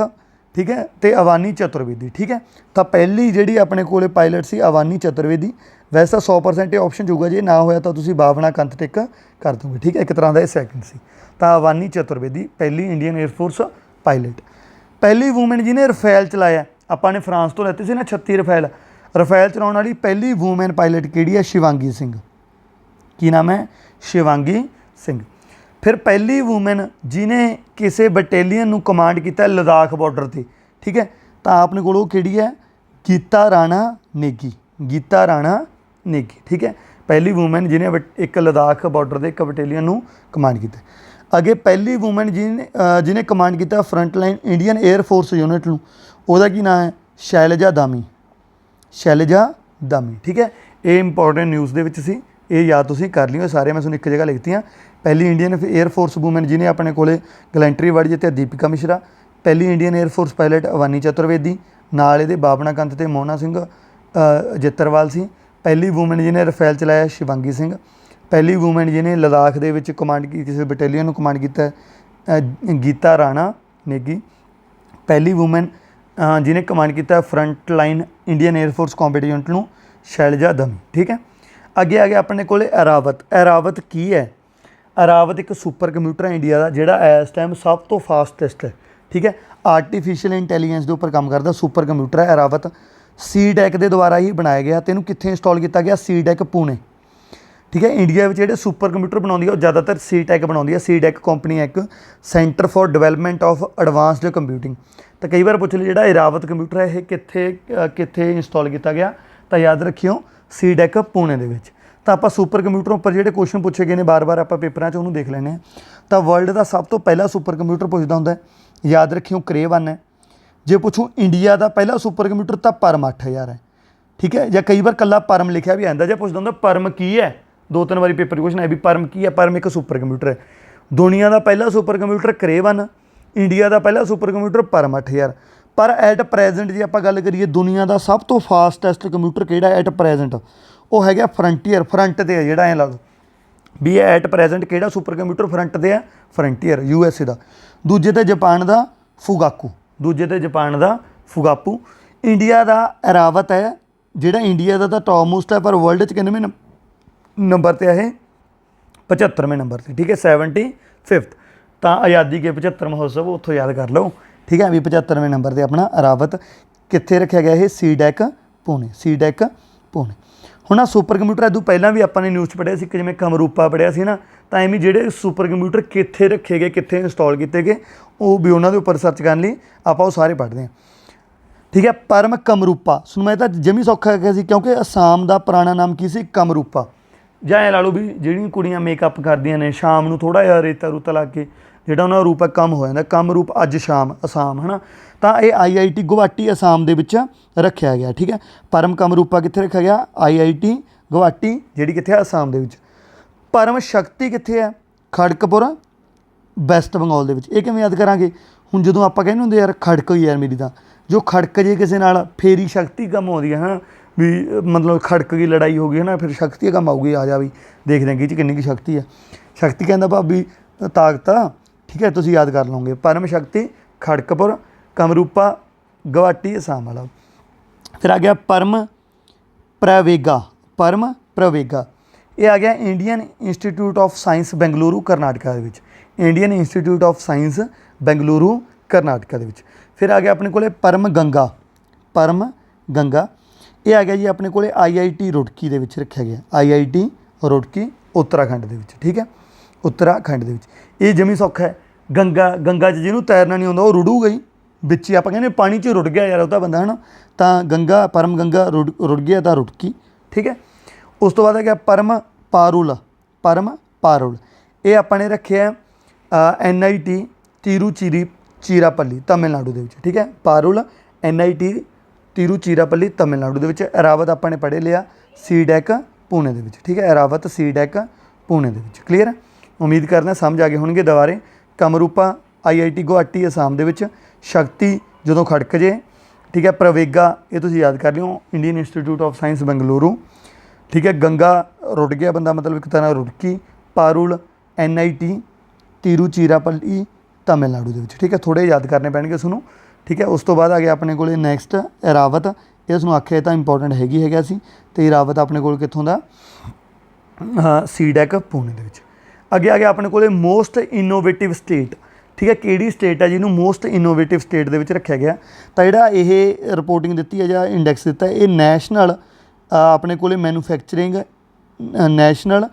ਠੀਕ ਹੈ, ਅਤੇ ਅਵਾਨੀ ਚਤੁਰਵੇਦੀ। ਠੀਕ ਹੈ, ਤਾਂ ਪਹਿਲੀ ਜਿਹੜੀ ਆਪਣੇ ਕੋਲ ਪਾਇਲਟ ਸੀ ਅਵਾਨੀ ਚਤੁਰਵੇਦੀ। ਵੈਸੇ ਤਾਂ 100% ਇਹ ਆਪਸ਼ਨ ਹੋਊਗਾ, ਜੇ ਨਾ ਹੋਇਆ ਤਾਂ ਤੁਸੀਂ ਭਾਵਨਾ ਕੰਥ ਟਿਕ ਕਰ ਦੋਗੇ। ਠੀਕ ਹੈ, ਇੱਕ ਤਰ੍ਹਾਂ ਦਾ ਇਹ ਸੈਕਿੰਡ ਸੀ। ਤਾਂ ਅਵਾਨੀ ਚਤੁਰਵੇਦੀ ਪਹਿਲੀ ਇੰਡੀਅਨ 에ਅਰ ਫੋਰਸ ਪਾਇਲਟ। ਪਹਿਲੀ ਵੂਮੈਨ ਜਿਹਨੇ ਰਫੇਲ ਚਲਾਇਆ, ਆਪਾਂ ਨੇ ਫਰਾਂਸ ਤੋਂ ਲੈਤੇ ਸੀ ਨਾ 36 ਰਫੇਲ, ਰਫੇਲ ਚਲਾਉਣ ਵਾਲੀ ਪਹਿਲੀ ਵੂਮੈਨ ਪਾਇਲਟ ਕਿਹੜੀ ਹੈ? ਸ਼ਿਵਾਂਗੀ ਸਿੰਘ। ਕੀ ਨਾਮ ਹੈ? ਸ਼ਿਵਾਂਗੀ ਸਿੰਘ। ਫਿਰ ਪਹਿਲੀ ਵੂਮੈਨ ਜਿਹਨੇ ਕਿਸੇ ਬਟੇਲੀਅਨ ਨੂੰ ਕਮਾਂਡ ਕੀਤਾ ਲਦਾਖ ਬਾਰਡਰ 'ਤੇ। ਠੀਕ ਹੈ, ਤਾਂ ਆਪਣੇ ਕੋਲ ਉਹ ਕਿਹੜੀ ਹੈ? ਗੀਤਾ ਰਾਣਾ ਨੇਗੀ। ਗੀਤਾ ਰਾਣਾ ਨੇਗੀ। ਠੀਕ ਹੈ, ਪਹਿਲੀ ਵੂਮੈਨ ਜਿਹਨੇ ਇੱਕ ਲਦਾਖ ਬਾਰਡਰ ਦੇ ਇੱਕ ਬਟੇਲੀਅਨ ਨੂੰ ਕਮਾਂਡ ਕੀਤਾ। ਅੱਗੇ ਪਹਿਲੀ ਵੂਮੈਨ ਜਿਹਨੇ ਕਮਾਂਡ ਕੀਤਾ front line Indian air force unit ਨੂੰ, ਉਹਦਾ ਕੀ ਨਾਮ ਹੈ? ਸ਼ੈਲਜਾ ਦਾਮੀ। ਸ਼ੈਲਜਾ ਦਾਮੀ। ਠੀਕ ਹੈ, ਇਹ ਇੰਪੋਰਟੈਂਟ ਨਿਊਜ਼ ਦੇ ਵਿੱਚ ਸੀ, ਇਹ ਯਾਦ ਤੁਸੀਂ ਕਰ ਲਿਓ। ਸਾਰੇ ਮੈਂ ਤੁਹਾਨੂੰ ਇੱਕ ਜਗ੍ਹਾ ਲਿਖਤੀਆਂ। ਪਹਿਲੀ ਇੰਡੀਅਨ 에ਅਰ ਫੋਰਸ ਵੂਮੈਨ ਜਿਹਨੇ ਆਪਣੇ ਕੋਲੇ ਗਲੈਂਟਰੀ ਅਵਾਰਡ ਜਿੱਤਿਆ ਦੀਪਿਕਾ ਮਿਸ਼ਰਾ। ਪਹਿਲੀ Indian air force pilot Avani Chaturvedi, ਨਾਲ ਇਹਦੇ ਭਾਵਨਾ ਕੰਥ ਅਤੇ ਮੋਨਾ ਸਿੰਘ ਜਿੱਤਰਵਾਲ ਸੀ। ਪਹਿਲੀ ਵੂਮੈਨ ਜਿਹਨੇ ਰਫੇਲ ਚਲਾਇਆ ਸ਼ਿਵਾਂਗੀ ਸਿੰਘ। ਪਹਿਲੀ ਵੂਮੈਨ ਜਿਹਨੇ ਲਦਾਖ ਦੇ ਵਿੱਚ ਕਮਾਂਡ ਕੀਤੀ, ਕਿਸੇ ਬਟਾਲੀਅਨ ਨੂੰ ਕਮਾਂਡ ਕੀਤਾ, ਗੀਤਾ ਰਾਣਾ ਨੇਗੀ। ਪਹਿਲੀ ਵੂਮੈਨ ਜਿਹਨੇ ਕਮਾਂਡ ਕੀਤਾ front line Indian air force combat unit ਨੂੰ, ਸ਼ੈਲਜਾ ਦਮੀ। ਠੀਕ ਹੈ, ਅੱਗੇ ਆ ਗਿਆ ਆਪਣੇ ਕੋਲ ਐਰਾਵਤ। ਐਰਾਵਤ ਕੀ ਹੈ? ਐਰਾਵਤ ਇੱਕ ਸੁਪਰ ਕੰਪਿਊਟਰ ਹੈ ਇੰਡੀਆ ਦਾ, ਜਿਹੜਾ ਇਸ ਟਾਈਮ ਸਭ ਤੋਂ ਫਾਸਟੈਸਟ ਹੈ। ਠੀਕ ਹੈ, ਆਰਟੀਫਿਸ਼ੀਅਲ ਇੰਟੈਲੀਜੈਂਸ ਦੇ ਉੱਪਰ ਕੰਮ ਕਰਦਾ ਸੁਪਰ ਕੰਪਿਊਟਰ ਹੈ ਐਰਾਵਤ। ਸੀ-ਡੈਕ ਦੇ ਦੁਆਰਾ ਹੀ ਬਣਾਇਆ ਗਿਆ ਅਤੇ ਇਹਨੂੰ ਕਿੱਥੇ ਇੰਸਟਾਲ ਕੀਤਾ ਗਿਆ? ਸੀ-ਡੈਕ ਪੁਣੇ। ਠੀਕ ਹੈ, ਇੰਡੀਆ ਵਿੱਚ ਜਿਹੜੇ ਸੁਪਰ ਕੰਪਿਊਟਰ ਬਣਾਉਂਦੀ ਹੈ ਉਹ ਜ਼ਿਆਦਾਤਰ ਸੀ-ਡੈਕ ਬਣਾਉਂਦੀ ਹੈ। ਸੀ-ਡੈਕ ਕੰਪਨੀ ਹੈ ਇੱਕ, centre for development of advanced computing. ਤਾਂ ਕਈ ਵਾਰ ਪੁੱਛ ਲਈ ਜਿਹੜਾ ਐਰਾਵਤ ਕੰਪਿਊਟਰ ਹੈ ਇਹ ਕਿੱਥੇ ਇੰਸਟਾਲ ਕੀਤਾ ਗਿਆ? ਤਾਂ ਯਾਦ ਰੱਖਿਓ ਸੀ-ਡੈਕ ਪੁਣੇ ਦੇ ਵਿੱਚ। ਤਾਂ ਆਪਾਂ ਸੁਪਰ ਕੰਪਿਊਟਰ ਉੱਪਰ ਜਿਹੜੇ ਕੁਐਸਚਨ ਪੁੱਛੇ ਗਏ ਨੇ ਬਾਰ-ਬਾਰ ਆਪਾਂ ਪੇਪਰਾਂ 'ਚ ਉਹਨੂੰ ਦੇਖ ਲੈਂਦੇ ਹਾਂ। ਤਾਂ ਵਰਲਡ ਦਾ ਸਭ ਤੋਂ ਪਹਿਲਾ ਸੁਪਰ ਕੰਪਿਊਟਰ ਪੁੱਛਦਾ ਹੁੰਦਾ, ਯਾਦ ਰੱਖਿਓ ਕ੍ਰੇ 1 ਹੈ। ਜੇ ਪੁੱਛੋ ਇੰਡੀਆ ਦਾ ਪਹਿਲਾ ਸੁਪਰ ਕੰਪਿਊਟਰ ਤਾਂ ਪਰਮ 8000 ਹੈ। ਠੀਕ ਹੈ, ਜਾਂ ਕਈ ਵਾਰ ਇਕੱਲਾ ਪਰਮ ਲਿਖਿਆ ਵੀ ਆਉਂਦਾ। ਜੇ ਪੁੱਛਦਾ ਹੁੰਦਾ ਪਰਮ ਕੀ ਹੈ, 2-3 ਵਾਰੀ ਪੇਪਰ ਕੁਐਸਚਨ ਆਇਆ ਵੀ ਪਰਮ ਕੀ ਹੈ? ਪਰਮ ਇੱਕ ਸੁਪਰ ਕੰਪਿਊਟਰ ਹੈ। ਦੁਨੀਆ ਦਾ ਪਹਿਲਾ ਸੁਪਰ ਕੰਪਿਊਟਰ ਕ੍ਰੇ 1, ਇੰਡੀਆ ਦਾ ਪਹਿਲਾ ਸੁਪਰ ਕੰਪਿਊਟਰ ਪਰਮ 8000। ਪਰ ਐਟ ਪ੍ਰੈਜੈਂਟ ਜੇ ਆਪਾਂ ਗੱਲ ਕਰੀਏ ਦੁਨੀਆ ਦਾ ਸਭ ਤੋਂ ਫਾਸਟੈਸਟ ਕੰਪਿਊਟਰ ਕਿਹੜਾ ਐਟ ਪ੍ਰੈਜੈਂਟ? ਉਹ ਹੈਗਾ ਫਰੰਟੀਅਰ। ਫਰੰਟ 'ਤੇ ਹੈ ਜਿਹੜਾ, ਐਂ ਲਾ ਲਓ ਵੀ ਐਟ ਪ੍ਰੈਜੈਂਟ ਕਿਹੜਾ ਸੁਪਰ ਕੰਪਿਊਟਰ ਫਰੰਟ 'ਤੇ ਹੈ? ਫਰੰਟੀਅਰ, USA ਦਾ। ਦੂਜੇ 'ਤੇ ਜਾਪਾਨ ਦਾ ਫੂਗਾਕੂ। ਦੂਜੇ 'ਤੇ ਜਾਪਾਨ ਦਾ ਫੂਗਾਕੂ। ਇੰਡੀਆ ਦਾ ਐਰਾਵਤ ਹੈ, ਜਿਹੜਾ ਇੰਡੀਆ ਦਾ ਤਾਂ ਟੌਪ ਮੋਸਟ ਹੈ, ਪਰ ਵਰਲਡ 'ਚ ਕਿੰਨਵੇਂ ਨੰਬਰ 'ਤੇ ਇਹ 75ਵੇਂ ਨੰਬਰ 'ਤੇ। ਠੀਕ ਹੈ, 75th। ਤਾਂ ਆਜ਼ਾਦੀ ਕੇ 75 ਮਹੋਤਸਵ ਉੱਥੋਂ ਯਾਦ ਕਰ ਲਓ। ਠੀਕ ਹੈ, ਵੀ 75ਵੇਂ ਨੰਬਰ 'ਤੇ ਆਪਣਾ ਐਰਾਵਤ ਕਿੱਥੇ ਰੱਖਿਆ ਗਿਆ? ਇਹ ਸੀ-ਡੈਕ ਪੁਣੇ। ਸੀ-ਡੈਕ ਪੁਣੇ। ਹੁਣ ਆਹ ਸੁਪਰ ਕੰਪਿਊਟਰ ਇੱਦੋਂ ਪਹਿਲਾਂ ਵੀ ਆਪਾਂ ਨੇ ਨਿਊਜ਼ 'ਚ ਪੜ੍ਹਿਆ ਸੀ ਕਿ ਜਿਵੇਂ ਕਮਰੂਪਾ ਪੜ੍ਹਿਆ ਸੀ ਨਾ, ਤਾਂ ਐਵੇਂ ਜਿਹੜੇ ਸੁਪਰ ਕੰਪਿਊਟਰ ਕਿੱਥੇ ਰੱਖੇ ਗਏ, ਕਿੱਥੇ ਇੰਸਟਾਲ ਕੀਤੇ ਗਏ, ਉਹ ਵੀ ਉਹਨਾਂ ਦੇ ਉੱਪਰ ਸਰਚ ਕਰਨ ਲਈ ਆਪਾਂ ਉਹ ਸਾਰੇ ਪੜ੍ਹਦੇ ਹਾਂ। ਠੀਕ ਹੈ, ਪਰਮ ਕਮਰੂਪਾ ਸੁਣਵਾਇਆ ਤਾਂ ਜਮੀ ਸੌਖਾ ਹੈਗਾ ਸੀ, ਕਿਉਂਕਿ ਅਸਾਮ ਦਾ ਪੁਰਾਣਾ ਨਾਮ ਕੀ ਸੀ? ਕਮਰੂਪਾ। ਜਾਂ ਐਂ ਲਾ ਲਓ ਵੀ ਜਿਹੜੀਆਂ ਕੁੜੀਆਂ ਮੇਕਅਪ ਕਰਦੀਆਂ ਨੇ ਸ਼ਾਮ ਨੂੰ ਥੋੜ੍ਹਾ ਜਿਹਾ ਰੇਤਾ ਰੂਤਾ ਲਾ ਕੇ ਜਿਹੜਾ ਉਹਨਾਂ ਦਾ ਰੂਪ ਹੈ ਕਮ ਹੋ ਜਾਂਦਾ, ਕਮਰੂਪ ਅੱਜ ਸ਼ਾਮ ਅਸਾਮ ਹੈ ਨਾ। ਤਾਂ ਇਹ IIT ਗੁਵਾਹਾਟੀ ਅਸਾਮ ਦੇ ਵਿੱਚ ਰੱਖਿਆ ਗਿਆ। ਠੀਕ ਹੈ, ਪਰਮ ਕਮਰੂਪਾ ਕਿੱਥੇ ਰੱਖਿਆ ਗਿਆ? IIT ਗੁਵਾਹਾਟੀ, ਜਿਹੜੀ ਕਿੱਥੇ ਹੈ? ਅਸਾਮ ਦੇ ਵਿੱਚ। ਪਰਮ ਸ਼ਕਤੀ ਕਿੱਥੇ ਹੈ? ਖੜਗਪੁਰ, ਵੈਸਟ ਬੰਗਾਲ ਦੇ ਵਿੱਚ। ਇਹ ਕਿਵੇਂ ਯਾਦ ਕਰਾਂਗੇ? ਹੁਣ ਜਦੋਂ ਆਪਾਂ ਕਹਿੰਦੇ ਹੁੰਦੇ ਯਾਰ ਖੜਕ ਹੋਈ ਯਾਰ ਮੇਰੀ, ਤਾਂ ਜੋ ਖੜਕ ਜੇ ਕਿਸੇ ਨਾਲ ਫੇਰੀ ਸ਼ਕਤੀ ਕੰਮ ਆਉਂਦੀ ਹੈ ਨਾ, ਵੀ ਮਤਲਬ ਖੜਕ ਗਈ, ਲੜਾਈ ਹੋ ਗਈ ਹੈ ਨਾ, ਫਿਰ ਸ਼ਕਤੀ ਕੰਮ ਆਊਗੀ। ਆ ਜਾ ਵੀ ਦੇਖਦੇ ਹਾਂ ਕਿ 'ਚ ਕਿੰਨੀ ਕੁ ਸ਼ਕਤੀ ਹੈ। ਸ਼ਕਤੀ ਕਹਿੰਦਾ ਭਾਬੀ ਤਾਕਤ ਆ। ਠੀਕ ਹੈ, ਤੁਸੀਂ ਯਾਦ ਕਰ ਲਓਗੇ। ਪਰਮ ਸ਼ਕਤੀ ਖੜਗਪੁਰ, ਕਮਰੂਪਾ ਗੁਵਾਹਾਟੀ ਅਸਾਮ ਵਾਲਾ। ਫਿਰ ਆ ਗਿਆ ਪਰਮ ਪ੍ਰਵੇਗਾ। ਪਰਮ ਪ੍ਰਵੇਗਾ ਇਹ ਆ ਗਿਆ Indian institute of science Bengaluru Karnataka ਦੇ ਵਿੱਚ, Indian institute of science Bengaluru Karnataka ਦੇ ਵਿੱਚ। ਫਿਰ ਆ ਗਿਆ ਆਪਣੇ ਕੋਲੇ ਪਰਮ ਗੰਗਾ, ਪਰਮ ਗੰਗਾ ਇਹ ਆ ਗਿਆ ਜੀ ਆਪਣੇ ਕੋਲੇ IIT ਰੁੜਕੀ ਦੇ ਵਿੱਚ ਰੱਖਿਆ ਗਿਆ, IIT ਰੁੜਕੀ ਉੱਤਰਾਖੰਡ ਦੇ ਵਿੱਚ, ਠੀਕ ਹੈ, ਉੱਤਰਾਖੰਡ ਦੇ ਵਿੱਚ। ਇਹ ਜਮੀ ਸੌਖਾ ਹੈ, ਗੰਗਾ, ਗੰਗਾ 'ਚ ਜਿਹਨੂੰ ਤੈਰਨਾ ਨਹੀਂ ਆਉਂਦਾ ਉਹ ਰੁੜੂਗਾ ਹੀ ਵਿੱਚ ਹੀ, ਆਪਾਂ ਕਹਿੰਦੇ ਪਾਣੀ 'ਚ ਰੁੜ ਗਿਆ ਯਾਰ ਉਹ ਤਾਂ ਬੰਦਾ ਹੈ ਨਾ, ਤਾਂ ਗੰਗਾ, ਪਰਮ ਗੰਗਾ ਰੁੜ ਗਿਆ ਤਾਂ ਰੁੜਕੀ, ਠੀਕ ਹੈ। ਉਸ ਤੋਂ ਬਾਅਦ ਆ ਗਿਆ ਪਰਮ ਪਾਰੁਲ, ਪਰਮ ਪਾਰੁਲ ਇਹ ਆਪਾਂ ਨੇ ਰੱਖਿਆ NIT ਤਿਰੂਚਿਰਾਪੱਲੀ ਤਮਿਲਨਾਡੂ ਦੇ ਵਿੱਚ, ਠੀਕ ਹੈ, ਪਾਰੁਲ NIT ਤਿਰੂਚਿਰਾਪੱਲੀ ਤਮਿਲਨਾਡੂ ਦੇ ਵਿੱਚ। ਐਰਾਵਤ ਆਪਾਂ ਨੇ ਪੜ੍ਹ ਲਿਆ CDEC ਪੂਨੇ ਦੇ ਵਿੱਚ, ਠੀਕ ਹੈ, ਐਰਾਵਤ CDEC ਪੂਨੇ ਦੇ ਵਿੱਚ। ਕਲੀਅਰ ਹੈ, ਉਮੀਦ ਕਰਦਾ ਸਮਝ ਆ ਗਏ ਹੋਣਗੇ ਦੁਬਾਰੇ। ਕਮਰੂਪਾ IIT ਗੁਹਾਟੀ ਅਸਾਮ ਦੇ ਵਿੱਚ, ਸ਼ਕਤੀ ਜਦੋਂ ਖੜਕ ਜੇ, ਠੀਕ ਹੈ, ਪ੍ਰਵੇਗਾ ਇਹ ਤੁਸੀਂ ਯਾਦ ਕਰ ਲਿਓ Indian institute of science Bengaluru, ਠੀਕ ਹੈ। ਗੰਗਾ ਰੁੜ ਗਿਆ ਬੰਦਾ ਮਤਲਬ ਇੱਕ ਤਰ੍ਹਾਂ ਰੁੜਕੀ, ਪਾਰੁਲ NIT ਤਿਰੂਚਿਰਾਪੱਲੀ ਤਮਿਲਨਾਡੂ ਦੇ ਵਿੱਚ, ਠੀਕ ਹੈ, ਥੋੜ੍ਹੇ ਯਾਦ ਕਰਨੇ ਪੈਣਗੇ ਤੁਹਾਨੂੰ, ਠੀਕ ਹੈ। ਉਸ ਤੋਂ ਬਾਅਦ ਆ ਗਿਆ ਆਪਣੇ ਕੋਲੇ ਨੈਕਸਟ ਐਰਾਵਤ, ਇਸ ਨੂੰ ਆਖਿਆ ਤਾਂ ਇੰਪੋਰਟੈਂਟ ਹੈਗਾ ਸੀ, ਅਤੇ ਐਰਾਵਤ ਆਪਣੇ ਕੋਲ ਕਿੱਥੋਂ ਦਾ, CDEC ਪੂਨੇ ਦੇ ਵਿੱਚ। ਅੱਗੇ ਆ ਗਿਆ ਆਪਣੇ ਕੋਲੇ ਮੋਸਟ ਇਨੋਵੇਟਿਵ ਸਟੇਟ, ਠੀਕ ਹੈ, ਕਿਹੜੀ ਸਟੇਟ ਹੈ ਜਿਹਨੂੰ ਮੋਸਟ ਇਨੋਵੇਟਿਵ ਸਟੇਟ ਦੇ ਵਿੱਚ ਰੱਖਿਆ ਗਿਆ। ਤਾਂ ਜਿਹੜਾ ਇਹ ਰਿਪੋਰਟਿੰਗ ਦਿੱਤੀ ਹੈ ਜਾਂ ਇੰਡੈਕਸ ਦਿੱਤਾ ਇਹ ਨੈਸ਼ਨਲ ਆਪਣੇ ਕੋਲੇ ਨੈਸ਼ਨਲ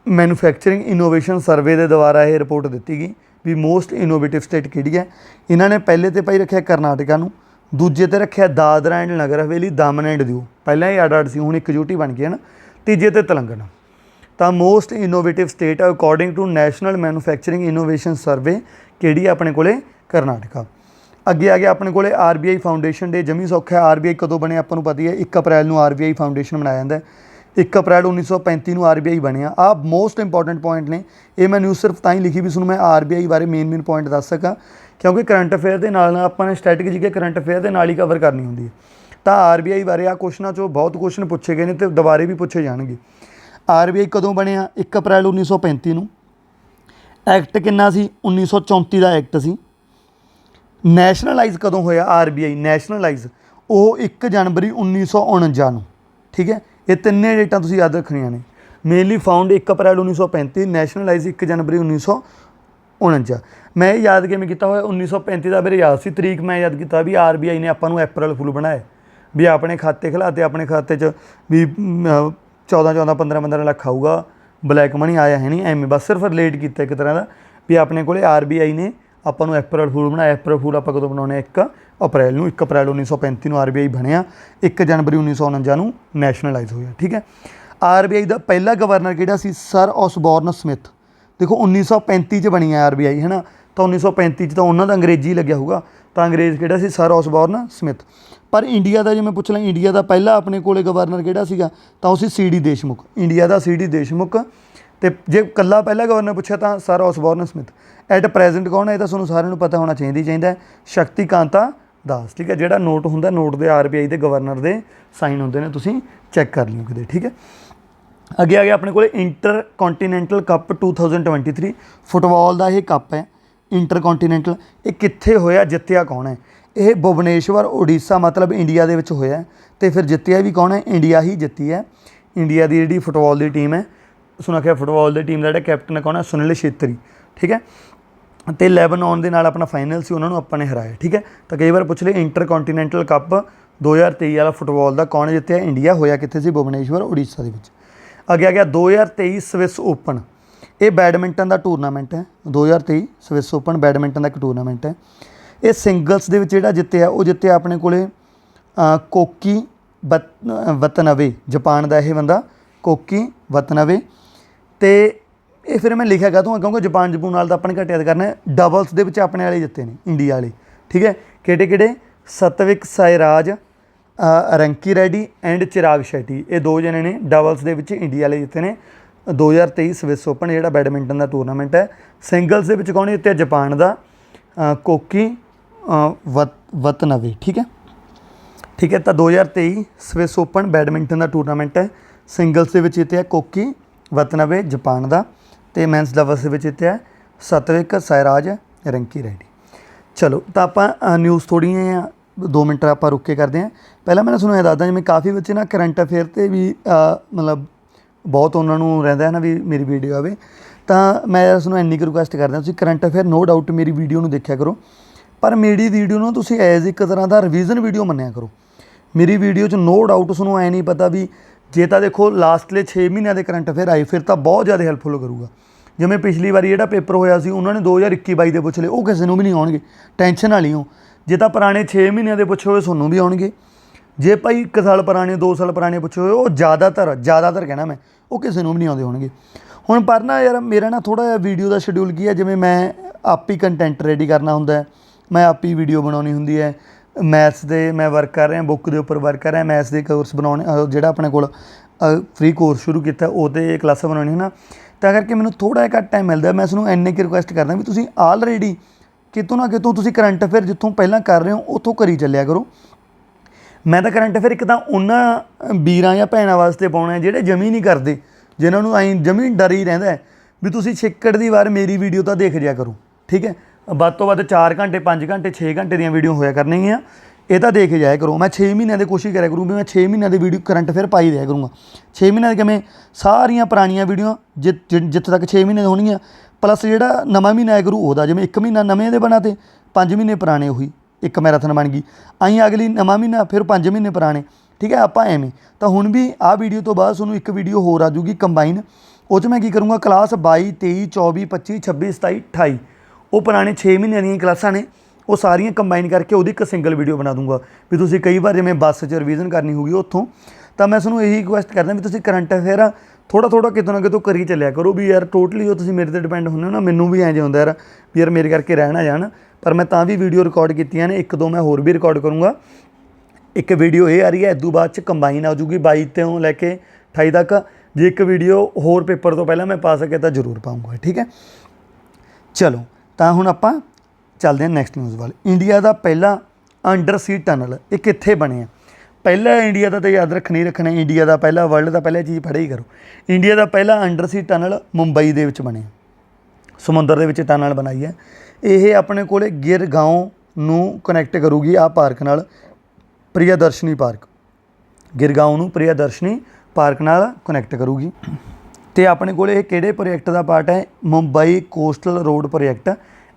ਮੈਨੂਫੈਕਚਰਿੰਗ ਇਨੋਵੇਸ਼ਨ ਸਰਵੇ ਦੇ ਦੁਆਰਾ ਇਹ ਰਿਪੋਰਟ ਦਿੱਤੀ ਗਈ ਵੀ ਮੋਸਟ ਇਨੋਵੇਟਿਵ ਸਟੇਟ ਕਿਹੜੀ ਹੈ। ਇਹਨਾਂ ਨੇ ਪਹਿਲੇ 'ਤੇ ਭਾਈ ਰੱਖਿਆ ਕਰਨਾਟਕਾ ਨੂੰ, ਦੂਜੇ 'ਤੇ ਰੱਖਿਆ Dadra and Nagar Haveli, Daman and Diu, ਪਹਿਲਾਂ ਇਹ ਅੱਡ ਅੱਡ ਸੀ ਹੁਣ ਇਕਜੁੱਟੀ ਬਣ ਗਈ ਹੈ ਨਾ, ਤੀਜੇ 'ਤੇ ਤੇਲੰਗਾਨਾ। ਤਾਂ most innovative state according to national manufacturing innovation survey ਕਿਹੜੀ ਹੈ ਆਪਣੇ ਕੋਲੇ, ਕਰਨਾਟਕਾ। ਅੱਗੇ ਆ ਗਿਆ ਆਪਣੇ ਕੋਲੇ RBI ਫਾਊਂਡੇਸ਼ਨ ਡੇ, ਜਮੀ ਸੌਖਾ ਹੈ। RBI ਕਦੋਂ ਬਣਿਆ ਆਪਾਂ ਨੂੰ ਪਤਾ ਹੀ ਹੈ, 1 ਅਪ੍ਰੈਲ ਨੂੰ RBI ਫਾਊਂਡੇਸ਼ਨ ਬਣਾਇਆ ਜਾਂਦਾ ਹੈ, 1 ਅਪ੍ਰੈਲ 1935 ਨੂੰ RBI ਬਣਿਆ। ਆਹ ਮੋਸਟ ਇੰਪੋਰਟੈਂਟ ਪੁਆਇੰਟ ਨੇ, ਇਹ ਮੈਂ ਨਿਊਜ਼ ਸਿਰਫ ਤਾਂ ਹੀ ਲਿਖੀ ਵੀ ਤੁਹਾਨੂੰ ਮੈਂ RBI ਬਾਰੇ ਮੇਨ ਪੁਆਇੰਟ ਦੱਸ ਸਕਾਂ, ਕਿਉਂਕਿ ਕਰੰਟ ਅਫੇਅਰ ਦੇ ਨਾਲ ਆਪਾਂ ਨੇ ਸਟੈਟਿਕ ਜੀ ਕੇ ਕਰੰਟ ਅਫੇਅਰ ਦੇ ਨਾਲ ਹੀ ਕਵਰ ਕਰਨੀ ਹੁੰਦੀ ਹੈ। ਤਾਂ RBI ਬਾਰੇ ਆਹ ਕੁਐਸਚਨਾਂ 'ਚੋਂ ਬਹੁਤ ਕੁਐਸਚਨ ਪੁੱਛੇ ਗਏ ਨੇ ਅਤੇ ਦੁਬਾਰੇ ਵੀ ਪੁੱਛੇ ਜਾਣਗੇ। RBI ਕਦੋਂ ਬਣਿਆ, 1 ਅਪ੍ਰੈਲ 1935 ਨੂੰ। ਐਕਟ ਕਿੰਨਾ ਸੀ, 1934 ਦਾ ਐਕਟ ਸੀ। ਨੈਸ਼ਨਲਾਈਜ਼ ਕਦੋਂ ਹੋਇਆ RBI, ਨੈਸ਼ਨਲਾਈਜ਼ ਉਹ 1 ਜਨਵਰੀ 1949 ਨੂੰ, ਠੀਕ ਹੈ। ਇਹ ਤਿੰਨੇ ਡੇਟਾਂ ਤੁਸੀਂ ਯਾਦ ਰੱਖਣੀਆਂ ਨੇ। ਮੇਨਲੀ ਫਾਊਂਡ 1 ਅਪ੍ਰੈਲ 1935, ਨੈਸ਼ਨਲਾਈਜ਼ 1 ਜਨਵਰੀ 1949। ਮੈਂ ਇਹ ਯਾਦ ਕਿਵੇਂ ਕੀਤਾ ਹੋਇਆ, 1935 ਦਾ ਮੇਰੇ ਯਾਦ ਸੀ ਤਰੀਕ, ਮੈਂ ਯਾਦ ਕੀਤਾ ਵੀ RBI ਨੇ ਆਪਾਂ ਨੂੰ ਅਪ੍ਰੈਲ ਫੁੱਲ ਬਣਾਇਆ ਵੀ ਆਪਣੇ ਖਾਤੇ ਖਿਲਾਤੇ, ਆਪਣੇ ਖਾਤੇ 'ਚ ਵੀ 14 15 ਲੱਖ ਆਊਗਾ, ਬਲੈਕ ਮਨੀ ਆਇਆ ਹੈ ਨਹੀਂ, ਐਵੇਂ ਬਸ ਸਿਰਫ ਰਿਲੇਟ ਕੀਤਾ ਇੱਕ ਤਰ੍ਹਾਂ ਦਾ ਵੀ ਆਪਣੇ ਕੋਲੇ RBI ਨੇ ਆਪਾਂ ਨੂੰ ਅਪ੍ਰੈਲ ਫੂਲ ਬਣਾਇਆ। ਅਪ੍ਰੈਲ ਫੂਲ ਆਪਾਂ ਕਦੋਂ ਬਣਾਉਂਦੇ ਹਾਂ, 1 ਅਪ੍ਰੈਲ ਨੂੰ। 1 ਅਪ੍ਰੈਲ 1935 ਨੂੰ RBI ਬਣਿਆ, 1 ਜਨਵਰੀ 1949 ਨੂੰ ਨੈਸ਼ਨਲਾਈਜ਼ ਹੋਇਆ, ਠੀਕ ਹੈ। RBI ਦਾ ਪਹਿਲਾ ਗਵਰਨਰ ਕਿਹੜਾ ਸੀ, ਸਰ ਔਸਬੋਰਨ ਸਮਿਥ। ਦੇਖੋ 1935 'ਚ ਬਣੀ ਹੈ RBI ਹੈ ਨਾ, ਤਾਂ 1935 'ਚ ਤਾਂ ਉਹਨਾਂ ਦਾ ਅੰਗਰੇਜ਼ੀ ਲੱਗਿਆ ਹੋਊਗਾ, ਤਾਂ ਅੰਗਰੇਜ਼ ਕਿਹੜਾ ਸੀ, ਸਰ ਔਸਬੋਰਨ ਸਮਿਥ। ਪਰ ਇੰਡੀਆ ਦਾ ਜੇ ਮੈਂ ਪੁੱਛ ਲਾਂ, ਇੰਡੀਆ ਦਾ ਪਹਿਲਾ ਆਪਣੇ ਕੋਲੇ ਗਵਰਨਰ ਕਿਹੜਾ ਸੀਗਾ, ਤਾਂ ਉਹ ਸੀ CD ਦੇਸ਼ਮੁਖ, ਇੰਡੀਆ ਦਾ CD ਦੇਸ਼ਮੁਖ। ਅਤੇ ਜੇ ਇਕੱਲਾ ਪਹਿਲਾ ਗਵਰਨਰ ਪੁੱਛਿਆ ਤਾਂ ਸਰ ਔਸਬੋਰਨ ਸਮਿਥ। ਐਟ ਪ੍ਰੈਜ਼ੈਂਟ ਕੌਣ ਹੈ, ਇਹ ਤਾਂ ਤੁਹਾਨੂੰ ਸਾਰਿਆਂ ਨੂੰ ਪਤਾ ਹੋਣਾ ਚਾਹੀਦਾ ਸ਼ਕਤੀਕਾਂਤਾ ਦਾਸ, ਠੀਕ ਹੈ। ਜਿਹੜਾ ਨੋਟ ਹੁੰਦਾ, ਨੋਟ ਦੇ RBI ਦੇ ਗਵਰਨਰ ਦੇ ਸਾਈਨ ਹੁੰਦੇ ਨੇ, ਤੁਸੀਂ ਚੈੱਕ ਕਰ ਲਿਓ ਕਿਤੇ, ਠੀਕ ਹੈ। ਅੱਗੇ ਆ ਗਿਆ ਆਪਣੇ ਕੋਲ ਇੰਟਰ ਕੰਟੀਨੈਂਟਲ ਕੱਪ 2023, ਫੁੱਟਬਾਲ ਦਾ ਇਹ ਕੱਪ ਹੈ ਇੰਟਰ ਕੰਟੀਨੈਂਟਲ। ਇਹ ਕਿੱਥੇ ਹੋਇਆ, ਜਿੱਤਿਆ ਕੌਣ ਹੈ, ਇਹ ਭੁਵਨੇਸ਼ਵਰ ਉੜੀਸਾ ਮਤਲਬ ਇੰਡੀਆ ਦੇ ਵਿੱਚ ਹੋਇਆ, ਅਤੇ ਫਿਰ ਜਿੱਤਿਆ ਵੀ ਕੌਣ ਹੈ, ਇੰਡੀਆ ਹੀ ਜਿੱਤੀ ਹੈ। ਇੰਡੀਆ ਦੀ ਜਿਹੜੀ ਫੁੱਟਬਾਲ ਦੀ ਟੀਮ ਹੈ, ਉਸਨੂੰ ਆਖਿਆ ਫੁੱਟਬਾਲ ਦੀ ਟੀਮ ਦਾ ਜਿਹੜਾ ਕੈਪਟਨ ਕੌਣ ਹੈ, ਸੁਨੀਲ ਛੇਤਰੀ, ਠੀਕ ਹੈ। ਅਤੇ ਲੈਬਨਾਨ ਦੇ ਨਾਲ ਆਪਣਾ ਫਾਈਨਲ ਸੀ, ਉਹਨਾਂ ਨੂੰ ਆਪਾਂ ਨੇ ਹਰਾਇਆ, ਠੀਕ ਹੈ। ਤਾਂ ਕਈ ਵਾਰ ਪੁੱਛ ਲਏ ਇੰਟਰ ਕੰਟੀਨੈਂਟਲ ਕੱਪ 2023 ਵਾਲਾ ਫੁੱਟਬਾਲ ਦਾ ਕੌਣ ਜਿੱਤਿਆ, ਇੰਡੀਆ। ਹੋਇਆ ਕਿੱਥੇ ਸੀ, ਭੁਵਨੇਸ਼ਵਰ ਉੜੀਸਾ ਦੇ ਵਿੱਚ। ਅੱਗੇ ਆ ਗਿਆ 2023 ਸਵਿਸ ਓਪਨ, ਇਹ ਬੈਡਮਿੰਟਨ ਦਾ ਟੂਰਨਾਮੈਂਟ ਹੈ। 2023 ਸਵਿਸ ਓਪਨ ਬੈਡਮਿੰਟਨ ਦਾ ਇੱਕ ਟੂਰਨਾਮੈਂਟ ਹੈ। ਇਹ ਸਿੰਗਲਸ ਦੇ ਵਿੱਚ ਜਿਹੜਾ ਜਿੱਤਿਆ, ਉਹ ਜਿੱਤਿਆ ਆਪਣੇ ਕੋਲੇ ਕੋਕੀ ਵਤਨਵੇ, ਜਾਪਾਨ ਦਾ ਇਹ ਬੰਦਾ, ਕੋਕੀ ਵਤਨਵੇ। ਅਤੇ ਇਹ ਫਿਰ ਮੈਂ ਲਿਖਿਆ ਗਾ ਕਿਉਂਕਿ ਜਾਪਾਨ ਨਾਲ ਤਾਂ ਆਪਾਂ ਨੇ ਘੱਟ ਯਾਦ ਕਰਨਾ। ਡਬਲਸ ਦੇ ਵਿੱਚ ਆਪਣੇ ਵਾਲੇ ਜਿੱਤੇ ਨੇ, ਇੰਡੀਆ ਵਾਲੇ, ਠੀਕ ਹੈ। ਕਿਹੜੇ ਸਤਵਿਕ ਸਾਈਰਾਜ ਰੰਕੀ ਰੈਡੀ ਐਂਡ ਚਿਰਾਗ ਸ਼ੈਟੀ, ਇਹ 2 ਜਣੇ ਨੇ ਡਬਲਸ ਦੇ ਵਿੱਚ ਇੰਡੀਆ ਵਾਲੇ ਜਿੱਤੇ ਨੇ 2023 ਸਵਿਸ ਓਪਨ ਜਿਹੜਾ ਬੈਡਮਿੰਟਨ ਦਾ ਟੂਰਨਾਮੈਂਟ ਹੈ। ਸਿੰਗਲਸ ਦੇ ਵਿੱਚ ਕੌਣ ਜਿੱਤਿਆ, ਜਾਪਾਨ ਦਾ ਕੋਕੀ ਵਤਨਵੇ, ਠੀਕ ਹੈ। ਤਾਂ 2023 ਸਵਿਸ ਓਪਨ ਬੈਡਮਿੰਟਨ ਦਾ ਟੂਰਨਾਮੈਂਟ ਹੈ। ਸਿੰਗਲਸ ਦੇ ਵਿੱਚ ਜਿੱਤਿਆ ਕੋਕੀ ਵਤਨਵੇ ਜਾਪਾਨ ਦਾ, ਅਤੇ ਮੈਨਸ ਡਬਲਸ ਦੇ ਵਿੱਚ ਜਿੱਤਿਆ ਸਤਵਿਕ ਸਾਈਰਾਜ ਰੰਕੀ ਰੈਡੀ। ਚਲੋ, ਤਾਂ ਆਪਾਂ ਨਿਊਜ਼ ਥੋੜ੍ਹੀਆਂ 2 ਮਿੰਟ ਆਪਾਂ ਰੁੱਕ ਕੇ ਕਰਦੇ ਹਾਂ। ਪਹਿਲਾਂ ਮੈਂ ਤੁਹਾਨੂੰ ਇਹ ਦੱਸਦਾ, ਜਿਵੇਂ ਕਾਫੀ ਬੱਚੇ ਨਾ ਕਰੰਟ ਅਫੇਅਰ 'ਤੇ ਵੀ ਮਤਲਬ बहुत उन्होंने रहिंदा है ना भी मेरी वीडियो आवे। तो मैं उसनों इन्नी क रिक्वेस्ट करदा तुसीं करंट अफेयर नो डाउट मेरी वीडियो नूं देखिया करो, पर मेरी वीडियो नूं तुसीं एज एक तरह का रिवीजन वीडियो मन्निया करो। मेरी वीडियो च नो डाउट तुहानूं ऐ नहीं पता भी जे तो देखो लास्टले 6 महीनों के करंट अफेयर आए फिर तो बहुत ज़्यादा हैल्पफुल करूँगा। जिवें पिछली बारी जो पेपर होया सी उन्होंने 2021-22 के पुछ लए, वो किसी को भी नहीं आउणगे, टेंशन वाली हो। जे तो पुराने 6 महीनों के पुछे हुए सोनू भी आउणगे, जे भाई 1 साल पुराने 2 साल पुराने पुछे हुए वो ज़्यादातर कहना मैं वो किसी को भी नहीं आउंदे होणगे। हुण पर ना यार मेरा ना थोड़ा जिहा वीडियो का शेड्यूल की है, जिवें मैं आप ही कंटेंट रेडी करना हुंदा है, मैं आप ही वीडियो बनाउणी हुंदी है। मैथ्स दे मैं वर्क कर रहा, बुक के उपर वर्क कर रहा, मैथ्स के कोर्स बनाने जिहड़ा अपने कोल फ्री कोर्स शुरू किया वो क्लासां बनाउणियां ना, तां करके मैनूं थोड़ा जिहा घੱਟ टाइम मिलदा। मैं तुहानूं इन्नी क रिक्वेस्ट करदा भी तुसीं ऑलरेडी कितों ना कितों तुसीं करंट अफेयर जिੱਥੋਂ ਪਹਿਲਾਂ कर रहे हो ਉੱਥੋਂ करी ਚੱਲਿਆ करो। मैं तो करंट अफेयर एक तो उन्होंने वीरां या भैणां वास्ते पाउणा ਜਿਹੜੇ जमी नहीं करते, जिन्हों ਨੂੰ ਐਂ जमी डर ही रहिंदा भी तुसीं ਛਿੱਕੜ ਦੀ वार मेरी वीडियो तो देख लिया करो। ठीक है, ਵੱਧ ਤੋਂ ਵੱਧ 4 घंटे 5 घंटे 6 घंटे ਦੀਆਂ वीडियो होया करनियां, ये तो देख जाया करो। मैं 6 महीनों की कोशिश करा करूँ भी मैं 6 महीनों की वीडियो करंट अफेयर पाई दिया करूँगा। 6 महीनों की मैं सारियां पुरानियां वीडियो जिथे तक 6 महीने होणगियां, प्लस जो नवा महीना आया करूँ वह जिवें 1 महीना नवे दे बना ते 5 महीने पुराने उही एक मैराथन बन गई, आई अगली नवा महीना फिर 5 महीने पुराने। ठीक है, आप एवें तो हुण भी आ वीडियो तो बाद तुहानूं एक वीडियो होर आ जूगी कंबाइन, उस मैं की करूँगा क्लास 22 23 24 25 26 27 28 वो पुराने 6 महीनों दी क्लासां ने वो सारियां कंबाइन करके वो एक सिंगल वीडियो बना दूँगा भी तुसीं कई बार जिवें बस च रिवीजन करनी होगी उत्थों। तो मैं तुहानूं यही रिक्वेस्ट करदा भी तुसीं करंट अफेयर थोड़ा थोड़ा कितों ना कितों करी चलिया करो भी यार टोटली जो तुसीं मेरे ते डिपेंड हुंदे हो ना, मैनूं भी इंज हुंदा यार भी यार मेरे करके रह ना जाण। पर मैं तां भी वीडियो रिकॉर्ड कीतियां ने, 1 2 मैं होर भी रिकॉर्ड करूँगा। एक वीडियो ये आ रही है, इदों बाद कंबाइन आ जूगी 22 तो लैके 28 तक। जे एक वीडियो होर पेपर तो पहला मैं पा सके तो जरूर पाऊँगा। ठीक है, चलो तो हुण आपां चलते हैं नैक्सट न्यूज़ वाल। इंडिया का पहला अंडर सी टनल ये कित्थे बने? पहला इंडिया का तो याद रखना ही रखना, इंडिया का पहला वर्ल्ड का पहला चीज़ पढ़े ही करो। इंडिया का पहला अंडर सी टनल मुंबई दे विच बने, समुंदर दे विच टनल बनाई है। ये अपने को गिरगांव नूं कनैक्ट करूगी आ पार्क नाल, प्रियदर्शनी पार्क, गिरगांव नूं प्रियदर्शनी पार्क नाल कनैक्ट करूगी। तो अपने को किहड़े प्रोजैक्ट का पार्ट है? Mumbai coastal road project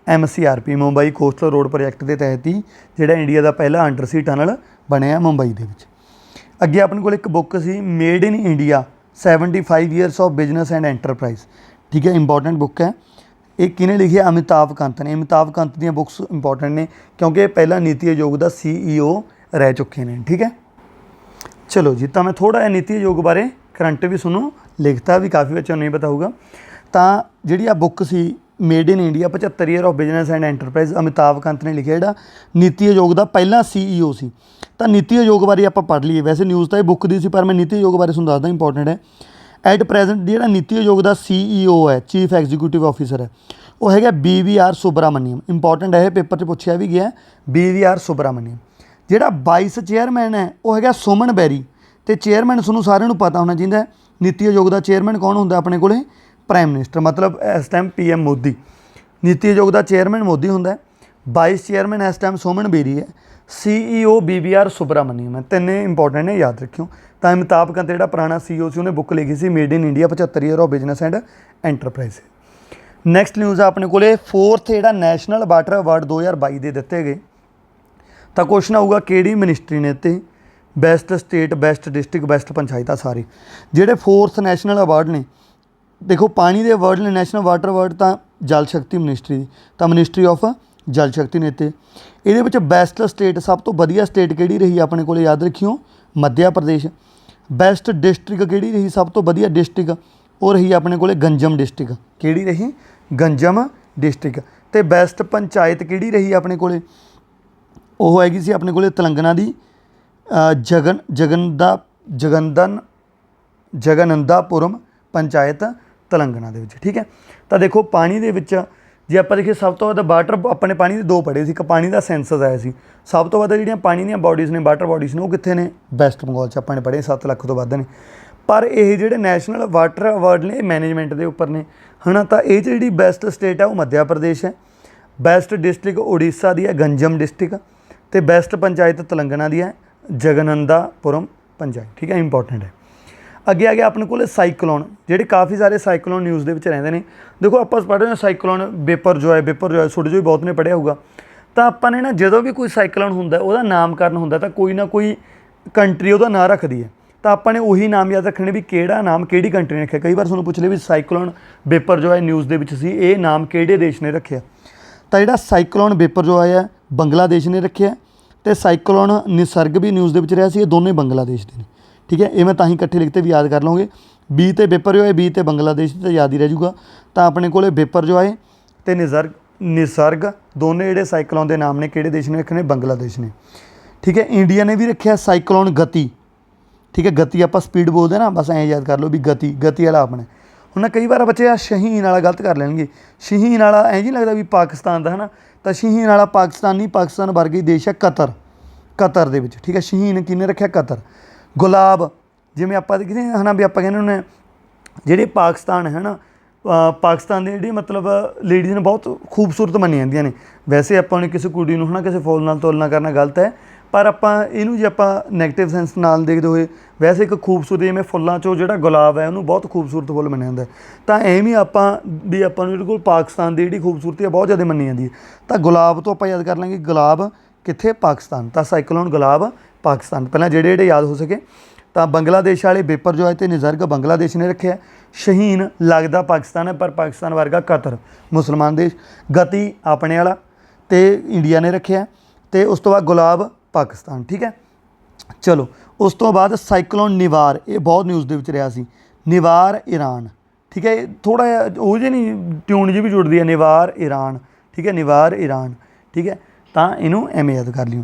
MCRP, Mumbai coastal road project के तहत ही जिहड़ा इंडिया का पहला अंडर सी टनल बनया मुंबई दे विच। अगे अपने को एक बुक सी made in India 75 years of business and enterprise. ठीक है, इंपॉर्टेंट बुक है। ये किने लिखी है? अमिताभ कांत ने। अमिताभ कांत दी बुक्स इंपॉर्टेंट ने क्योंकि पहला नीति आयोग का CEO रह चुके हैं। ठीक है, चलो जी, तो मैं थोड़ा जिहा नीति आयोग बारे करंट भी सुनो लिखता भी काफ़ी बच्चों नहीं पता होगा। तो जी आ बुक सी made in India 75 year of business and enterprise, Amitabh Kant ने लिखिया, जिहड़ा नीति आयोग का पहला CEO सी। तो नीति आयोग बारे आप पढ़ लीए, वैसे न्यूज़ तो ये बुक दी सी पर मैं नीति आयोग बारे तुहानूं दसदा, इंपॉर्टेंट है। एट प्रेजेंट जिहड़ा नीति आयोग का CEO है, चीफ एग्जीक्यूटिव ऑफिसर है, वो है BVR सुब्रामण्यम। इंपॉर्टेंट है, पेपर च पूछा भी गया BVR सुब्रामण्यम। जिहड़ा वाइस चेयरमैन है वो है सुमन बैरी, तो चेयरमैन तुहानूं सारिਆਂ ਨੂੰ पता होना चाहिए। नीति आयोग का चेयरमैन कौन होंदा अपने को? प्राइम मिनिस्टर, मतलब इस टाइम PM मोदी। नीति आयोग का चेयरमैन मोदी होंदा, वाइस चेयरमैन इस टाइम सुमन बेरी है, CEO BVR सुब्रामण्यम है। तिन्ने इंपॉर्टेंट ने, याद रखियो। तो अमिताभ कांत जिहड़ा पुराना CEO सी उन्हें बुक लिखी सी made in India 75 year of business and enterprise. Next news है अपने को 4th जिहड़ा नैशनल वाटर अवार्ड 2022 के दिते गए। तो क्वेश्चन आऊगा किहड़ी मिनिस्ट्री ने ते best state, best district, best panchayat सारे जिहड़े 4th नैशनल अवार्ड ने। देखो पानी के अवार्ड ने, नैशनल वाटर अवार्ड तो जल शक्ति मिनिस्ट्री, तो मिनिस्ट्री ऑफ जल शक्ति ने। ते इहदे विच बेस्ट स्टेट, सब तो वधिया स्टेट किहड़ी रही अपने को? याद रखियो, मध्य प्रदेश। बेस्ट डिस्ट्रिक्ट किहड़ी रही? सब तो वधिया डिस्ट्रिक्ट वो रही अपने को गंजम डिस्ट्रिक्ट। किहड़ी रही? गंजम डिस्ट्रिक्ट। तो बेस्ट पंचायत किहड़ी रही अपने को? वो हैगी सी अपने को तेलंगाना की जगनंदापुरम पंचायत तेलंगाना दे विच। ठीक है, तो देखो पानी दे विच जे आप देखिए सब तो वध वाटर अपने पानी के 2 पढ़े सी। एक पानी का सेंसस आया सी, सब तो वध जिहड़ियां पानी दी बॉडीज़ ने, वाटर बॉडीज़ ने, वो कित्थे ने? वैस्ट बंगाल च अपने पढ़े 7 लाख तो वध ने। पर ये जिहड़े नैशनल वाटर अवार्ड ने मैनेजमेंट के उपर ने, है ना। तो ये जिहड़ी बेस्ट स्टेट है वो मध्य प्रदेश है, बेस्ट डिस्ट्रिक्ट उड़ीसा की है गंजम डिस्ट्रिक्ट, तो बेस्ट पंचायत तेलंगाना की है जगनंदापुरम पंचायत। ठीक है, इंपॉर्टेंट है। ਅੱਗੇ ਆ ਗਿਆ ਆਪਣੇ ਕੋਲ ਸਾਈਕਲੋਨ, ਜਿਹੜੇ ਕਾਫੀ ਸਾਰੇ ਸਾਈਕਲੋਨ ਨਿਊਜ਼ ਦੇ ਵਿੱਚ ਰਹਿੰਦੇ ਨੇ। ਦੇਖੋ ਆਪਾਂ ਪੜ੍ਹ ਰਹੇ ਹਾਂ ਸਾਈਕਲੋਨ ਬਿਪਰਜੋਏ ਛੋਟੇ ਜਿਹੇ ਬਹੁਤ ਨੇ ਪੜ੍ਹਿਆ ਹੋਊਗਾ। ਤਾਂ ਆਪਾਂ ਨੇ ਨਾ ਜਦੋਂ ਵੀ ਕੋਈ ਸਾਈਕਲੋਨ ਹੁੰਦਾ ਉਹਦਾ ਨਾਮਕਰਨ ਹੁੰਦਾ ਤਾਂ ਕੋਈ ਨਾ ਕੋਈ ਕੰਟਰੀ ਉਹਦਾ ਨਾਂ ਰੱਖਦੀ ਹੈ। ਤਾਂ ਆਪਾਂ ਨੇ ਉਹੀ ਨਾਮ ਯਾਦ ਰੱਖਣੇ ਵੀ ਕਿਹੜਾ ਨਾਮ ਕਿਹੜੀ ਕੰਟਰੀ ਨੇ ਰੱਖਿਆ। ਕਈ ਵਾਰ ਤੁਹਾਨੂੰ ਪੁੱਛ ਲਿਆ ਵੀ ਸਾਈਕਲੋਨ ਬਿਪਰਜੋਏ ਨਿਊਜ਼ ਦੇ ਵਿੱਚ ਸੀ, ਇਹ ਨਾਮ ਕਿਹੜੇ ਦੇਸ਼ ਨੇ ਰੱਖਿਆ। ਤਾਂ ਜਿਹੜਾ ਸਾਈਕਲੋਨ ਬਿਪਰਜੋਏ ਹੈ ਬੰਗਲਾਦੇਸ਼ ਨੇ ਰੱਖਿਆ, ਅਤੇ ਸਾਈਕਲੋਨ ਨਿਸਰਗ ਵੀ ਨਿਊਜ਼ ਦੇ ਵਿੱਚ ਰਿਹਾ ਸੀ, ਇਹ ਦੋਨੇ ਬੰਗਲਾਦੇਸ਼ ਦੇ ਨੇ। ਠੀਕ ਹੈ, ਇਹ ਮੈਂ ਤਾਂ ਹੀ ਇਕੱਠੇ ਲਿਖਤੇ ਵੀ ਯਾਦ ਕਰ ਲਓਗੇ। ਬੀ ਤੇ ਬਿਪਰਜੋਏ, ਬੀ ਤੇ ਬੰਗਲਾਦੇਸ਼ ਤਾਂ ਯਾਦ ਹੀ ਰਹਿ ਜੂਗਾ। ਤਾਂ ਆਪਣੇ ਕੋਲ ਬਿਪਰਜੋਏ ਅਤੇ ਨਿਸਰਗ ਦੋਨੇ ਜਿਹੜੇ ਸਾਈਕਲੋਨ ਦੇ ਨਾਮ ਨੇ ਕਿਹੜੇ ਦੇਸ਼ ਨੇ ਰੱਖੇ ਨੇ, ਬੰਗਲਾਦੇਸ਼ ਨੇ। ਠੀਕ ਹੈ, ਇੰਡੀਆ ਨੇ ਵੀ ਰੱਖਿਆ ਸਾਈਕਲੋਨ ਗਤੀ। ਠੀਕ ਹੈ, ਗਤੀ ਆਪਾਂ ਸਪੀਡ ਬੋਲਦੇ ਨਾ, ਬਸ ਐਂ ਯਾਦ ਕਰ ਲਓ ਵੀ ਗਤੀ ਵਾਲਾ ਆਪਣੇ। ਹੁਣ ਨਾ ਕਈ ਵਾਰ ਬੱਚੇ ਆ ਸ਼ਹੀਨ ਵਾਲਾ ਗਲਤ ਕਰ ਲੈਣਗੇ। ਸ਼ਹੀਨ ਵਾਲਾ ਐਂ ਜੀ ਲੱਗਦਾ ਵੀ ਪਾਕਿਸਤਾਨ ਦਾ ਹੈ ਨਾ, ਤਾਂ ਸ਼ਹੀਨ ਵਾਲਾ ਪਾਕਿਸਤਾਨ ਨਹੀਂ, ਪਾਕਿਸਤਾਨ ਵਰਗਾ ਹੀ ਦੇਸ਼ ਹੈ ਕਤਰ ਦੇ ਵਿੱਚ। ਠੀਕ ਹੈ, ਸ਼ਹੀਨ ਕਿਹਨੇ ਰੱਖਿਆ, ਕਤਰ। ਗੁਲਾਬ ਜਿਵੇਂ ਆਪਾਂ ਦੇਖਦੇ ਹੈ ਨਾ ਵੀ ਆਪਾਂ ਕਹਿੰਦੇ ਹੁੰਦੇ ਜਿਹੜੇ ਪਾਕਿਸਤਾਨ ਹੈ ਨਾ, ਪਾਕਿਸਤਾਨ ਦੀ ਜਿਹੜੀ ਮਤਲਬ ਲੇਡੀਜ਼ ਨੇ ਬਹੁਤ ਖੂਬਸੂਰਤ ਮੰਨੀਆਂ ਜਾਂਦੀਆਂ ਨੇ। ਵੈਸੇ ਆਪਾਂ ਨੇ ਕਿਸੇ ਕੁੜੀ ਨੂੰ ਹੈ ਨਾ ਕਿਸੇ ਫੁੱਲ ਨਾਲ ਤੁਲਨਾ ਕਰਨਾ ਗਲਤ ਹੈ, ਪਰ ਆਪਾਂ ਇਹਨੂੰ ਜੇ ਆਪਾਂ ਨੈਗੇਟਿਵ ਸੈਂਸ ਨਾਲ ਦੇਖਦੇ ਹੋਏ ਵੈਸੇ ਇੱਕ ਖੂਬਸੂਰਤ ਜਿਵੇਂ ਫੁੱਲਾਂ 'ਚੋਂ ਜਿਹੜਾ ਗੁਲਾਬ ਹੈ ਉਹਨੂੰ ਬਹੁਤ ਖੂਬਸੂਰਤ ਫੁੱਲ ਮੰਨਿਆ ਜਾਂਦਾ। ਤਾਂ ਐਵੇਂ ਆਪਾਂ ਨੂੰ ਜਿਹੜੇ ਕੋਲ ਪਾਕਿਸਤਾਨ ਦੀ ਜਿਹੜੀ ਖੂਬਸੂਰਤੀ ਹੈ ਬਹੁਤ ਜ਼ਿਆਦਾ ਮੰਨੀ ਜਾਂਦੀ ਹੈ। ਤਾਂ ਗੁਲਾਬ ਤੋਂ ਆਪਾਂ ਯਾਦ ਕਰ ਲਾਂਗੇ ਗੁਲਾਬ ਕਿੱਥੇ, ਪਾਕਿਸਤਾਨ। ਤਾਂ ਸਾਈਕਲੋਨ ਗੁਲਾਬ ਪਾਕਿਸਤਾਨ ਪਹਿਲਾਂ ਜਿਹੜੇ ਯਾਦ ਹੋ ਸਕੇ। ਤਾਂ ਬੰਗਲਾਦੇਸ਼ ਵਾਲੇ ਬਿਪਰਜੋਏ ਅਤੇ ਨਿਸਰਗ ਬੰਗਲਾਦੇਸ਼ ਨੇ ਰੱਖਿਆ। ਸ਼ਹੀਨ ਲੱਗਦਾ ਪਾਕਿਸਤਾਨ ਹੈ ਪਰ ਪਾਕਿਸਤਾਨ ਵਰਗਾ ਕਤਰ ਮੁਸਲਮਾਨ ਦੇਸ਼। ਗਤੀ ਆਪਣੇ ਵਾਲਾ ਅਤੇ ਇੰਡੀਆ ਨੇ ਰੱਖਿਆ, ਅਤੇ ਉਸ ਤੋਂ ਬਾਅਦ ਗੁਲਾਬ ਪਾਕਿਸਤਾਨ। ਠੀਕ ਹੈ, ਚਲੋ ਉਸ ਤੋਂ ਬਾਅਦ ਸਾਈਕਲੋਨ ਨਿਵਾਰ, ਇਹ ਬਹੁਤ ਨਿਊਜ਼ ਦੇ ਵਿੱਚ ਰਿਹਾ ਸੀ। ਨਿਵਾਰ ਈਰਾਨ। ਠੀਕ ਹੈ, ਥੋੜ੍ਹਾ ਜਿਹਾ ਉਹ ਜਿਹੀ ਨਹੀਂ ਟਿਊਨ ਜਿਹੀ ਵੀ ਜੁੜਦੀ ਹੈ, ਨਿਵਾਰ ਈਰਾਨ। ਠੀਕ ਹੈ, ਨਿਵਾਰ ਈਰਾਨ। ਠੀਕ ਹੈ, ਤਾਂ ਇਹਨੂੰ ਐਵੇਂ ਯਾਦ ਕਰ ਲਿਓ।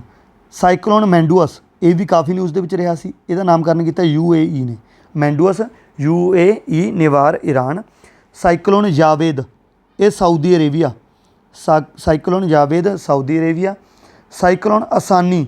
ਸਾਈਕਲੋਨ ਮੈਂਡੂਅਸ, ਇਹ ਵੀ ਕਾਫੀ ਨਿਊਜ਼ ਦੇ ਵਿੱਚ ਰਿਹਾ ਸੀ। ਇਹਦਾ ਨਾਮਕਰਨ ਕੀਤਾ UAE ਨੇ। ਮੈਂਡੂਅਸ UAE, ਨਿਵਾਰ ਈਰਾਨ। ਸਾਈਕਲੋਨ ਜਾਵੇਦ, ਇਹ Saudi Arabia. Cyclone Javed Saudi Arabia. Cyclone ਆਸਾਨੀ,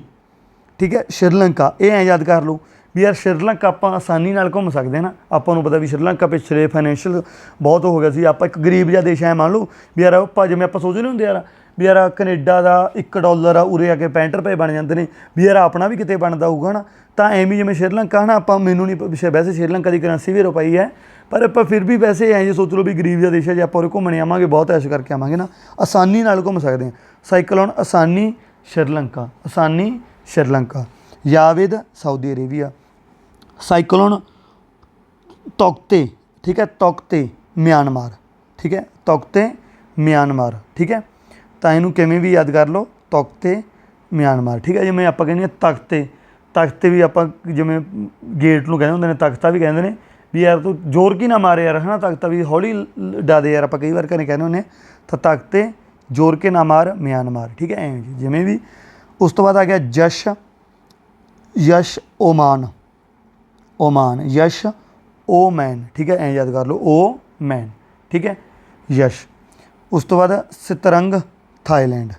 ਠੀਕ ਹੈ, ਸ਼੍ਰੀਲੰਕਾ। ਇਹ ਐਂ ਯਾਦ ਕਰ ਲਓ ਵੀ ਯਾਰ ਸ਼੍ਰੀਲੰਕਾ ਆਪਾਂ ਆਸਾਨੀ ਨਾਲ ਘੁੰਮ ਸਕਦੇ ਹਾਂ ਨਾ। ਆਪਾਂ ਨੂੰ ਪਤਾ ਵੀ ਸ਼੍ਰੀਲੰਕਾ ਪਿਛਲੇ ਫਾਈਨੈਂਸ਼ੀਅਲ ਬਹੁਤ ਹੋ ਗਿਆ ਸੀ। ਆਪਾਂ ਇੱਕ ਗਰੀਬ ਜਿਹਾ ਦੇਸ਼ ਹੈ, ਮੰਨ ਲਓ ਵੀ ਯਾਰ ਆਪਾਂ ਜਿਵੇਂ ਆਪਾਂ ਸੋਚਦੇ ਨਹੀਂ ਹੁੰਦੇ ਯਾਰ ਵੀ ਯਾਰ ਕੈਨੇਡਾ ਦਾ $1 ਆ, ਉਰੇ ਆ ਕੇ 65 ਰੁਪਏ ਬਣ ਜਾਂਦੇ ਨੇ, ਵੀ ਯਾਰ ਆਪਣਾ ਵੀ ਕਿਤੇ ਬਣਦਾ ਹੋਊਗਾ ਨਾ। ਤਾਂ ਐਵੇਂ ਜਿਵੇਂ ਸ਼੍ਰੀਲੰਕਾ ਹੈ ਨਾ, ਆਪਾਂ ਮੈਨੂੰ ਨਹੀਂ ਵੈਸੇ ਸ਼੍ਰੀਲੰਕਾ ਦੀ ਕਰੰਸੀ ਵੀ ਰੁਪਈ ਹੈ, ਪਰ ਆਪਾਂ ਫਿਰ ਵੀ ਵੈਸੇ ਐਂ ਜੇ ਸੋਚ ਲਓ ਵੀ ਗਰੀਬ ਜਿਹਾ ਦੇਸ਼ ਹੈ, ਜੇ ਆਪਾਂ ਉਰੇ ਘੁੰਮਣੇ ਆਵਾਂਗੇ ਬਹੁਤ ਐਸ਼ ਕਰਕੇ ਆਵਾਂਗੇ ਨਾ, ਆਸਾਨੀ ਨਾਲ ਘੁੰਮ ਸਕਦੇ ਹਾਂ। Cyclone Asani Sri Lanka. Jawad Saudi Arabia. Cyclone Tauktae, ਠੀਕ ਹੈ, ਤੌਕਤੇ ਮਿਆਂਮਾਰ। ਠੀਕ ਹੈ, ਤੌਕਤੇ ਮਿਆਂਮਾਰ। ਠੀਕ ਹੈ, ਤਾਂ ਇਹਨੂੰ ਕਿਵੇਂ ਵੀ ਯਾਦ ਕਰ ਲਓ, ਤੌਕਤੇ ਮਿਆਂਮਾਰ। ਠੀਕ ਹੈ, ਜਿਵੇਂ ਆਪਾਂ ਕਹਿੰਦੇ ਹਾਂ ਤਖਤੇ ਵੀ ਆਪਾਂ ਜਿਵੇਂ ਗੇਟ ਨੂੰ ਕਹਿੰਦੇ ਹੁੰਦੇ ਨੇ, ਤਖਤਾ ਵੀ ਕਹਿੰਦੇ ਨੇ ਵੀ ਯਾਰ ਤੂੰ ਜ਼ੋਰ ਕੀ ਨਾ ਮਾਰੇ ਯਾਰ ਹੈ ਨਾ, ਤਖਤਾ ਵੀ ਹੌਲੀ ਡਾਦੇ ਯਾਰ, ਆਪਾਂ ਕਈ ਵਾਰ ਘਰੇ ਕਹਿੰਦੇ ਹੁੰਦੇ ਤਾਂ ਤਖਤੇ ਜ਼ੋਰ ਕੇ ਨਾ ਮਾਰ ਮਿਆਂਮਾਰ। ਠੀਕ ਹੈ, ਐਵੇਂ ਜਿਵੇਂ ਵੀ। ਉਸ ਤੋਂ ਬਾਅਦ ਆ ਗਿਆ ਯਸ਼ ਓਮਾਨ। ਯਸ਼ ਓਮੈਨ। ਠੀਕ ਹੈ, ਐਂ ਯਾਦ ਕਰ ਲਓ, ਓਮੈਨ। ਠੀਕ ਹੈ, ਯਸ਼। ਉਸ ਤੋਂ ਬਾਅਦ ਸਤਰੰਗ ਥਾਈਲੈਂਡ।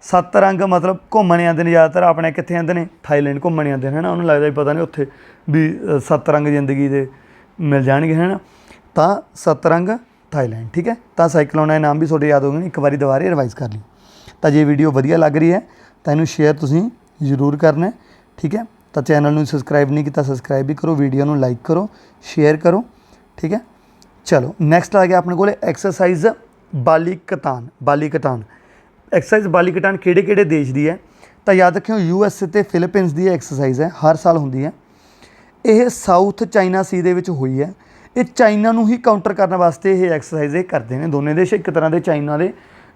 ਸੱਤ ਰੰਗ ਮਤਲਬ ਘੁੰਮਣ ਆਉਂਦੇ ਨੇ ਜ਼ਿਆਦਾਤਰ ਆਪਣੇ, ਕਿੱਥੇ ਆਉਂਦੇ ਨੇ, ਥਾਈਲੈਂਡ ਘੁੰਮਣ ਆਉਂਦੇ ਨੇ ਹੈ ਨਾ। ਉਹਨੂੰ ਲੱਗਦਾ ਵੀ ਪਤਾ ਨਹੀਂ ਉੱਥੇ ਵੀ 7 ਰੰਗ ਜ਼ਿੰਦਗੀ ਦੇ ਮਿਲ ਜਾਣਗੇ ਹੈ ਨਾ। ਤਾਂ ਸਤਰੰਗ ਥਾਈਲੈਂਡ। ਠੀਕ ਹੈ, ਤਾਂ ਸਾਈਕਲੋਨ ਦੇ ਨਾਮ ਵੀ ਤੁਹਾਡੇ ਯਾਦ ਹੋ ਗਏ ਨੇ, ਇੱਕ ਵਾਰੀ ਦੁਬਾਰਾ ਰਿਵਾਈਜ਼ ਕਰ ਲਈ। ਤਾਂ ਜੇ ਵੀਡੀਓ ਵਧੀਆ ਲੱਗ ਰਹੀ ਹੈ ਤਾਂ ਇਹਨੂੰ ਸ਼ੇਅਰ ਤੁਸੀਂ ਜ਼ਰੂਰ ਕਰਨਾ। ਠੀਕ ਹੈ, ਤਾਂ ਚੈਨਲ ਨੂੰ ਸਬਸਕ੍ਰਾਈਬ ਨਹੀਂ ਕੀਤਾ ਸਬਸਕ੍ਰਾਈਬ ਵੀ ਕਰੋ, ਵੀਡੀਓ ਨੂੰ ਲਾਈਕ ਕਰੋ, ਸ਼ੇਅਰ ਕਰੋ। ਠੀਕ ਹੈ, ਚਲੋ ਨੈਕਸਟ ਆ ਗਿਆ ਆਪਣੇ ਕੋਲ ਐਕਸਰਸਾਈਜ਼ ਬਾਲੀਕਤਾਨ। ਐਕਸਰਸਾਈਜ਼ ਬਾਲੀਕਤਾਨ ਕਿਹੜੇ ਦੇਸ਼ ਦੀ ਹੈ? ਤਾਂ ਯਾਦ ਰੱਖਿਓ USA ਅਤੇ ਫਿਲੀਪੀਨਸ ਦੀ ਐਕਸਰਸਾਈਜ਼ ਹੈ, ਹਰ ਸਾਲ ਹੁੰਦੀ ਹੈ। ਇਹ ਸਾਊਥ ਚਾਈਨਾ ਸੀ ਦੇ ਵਿੱਚ ਹੋਈ ਹੈ। ਇਹ ਚਾਈਨਾ ਨੂੰ ਹੀ ਕਾਊਂਟਰ ਕਰਨ ਵਾਸਤੇ ਇਹ ਐਕਸਰਸਾਈਜ਼ ਇਹ ਕਰਦੇ ਨੇ ਦੋਨੇ ਦੇਸ਼, ਇੱਕ ਤਰ੍ਹਾਂ ਦੇ ਚਾਈਨਾ ਦੇ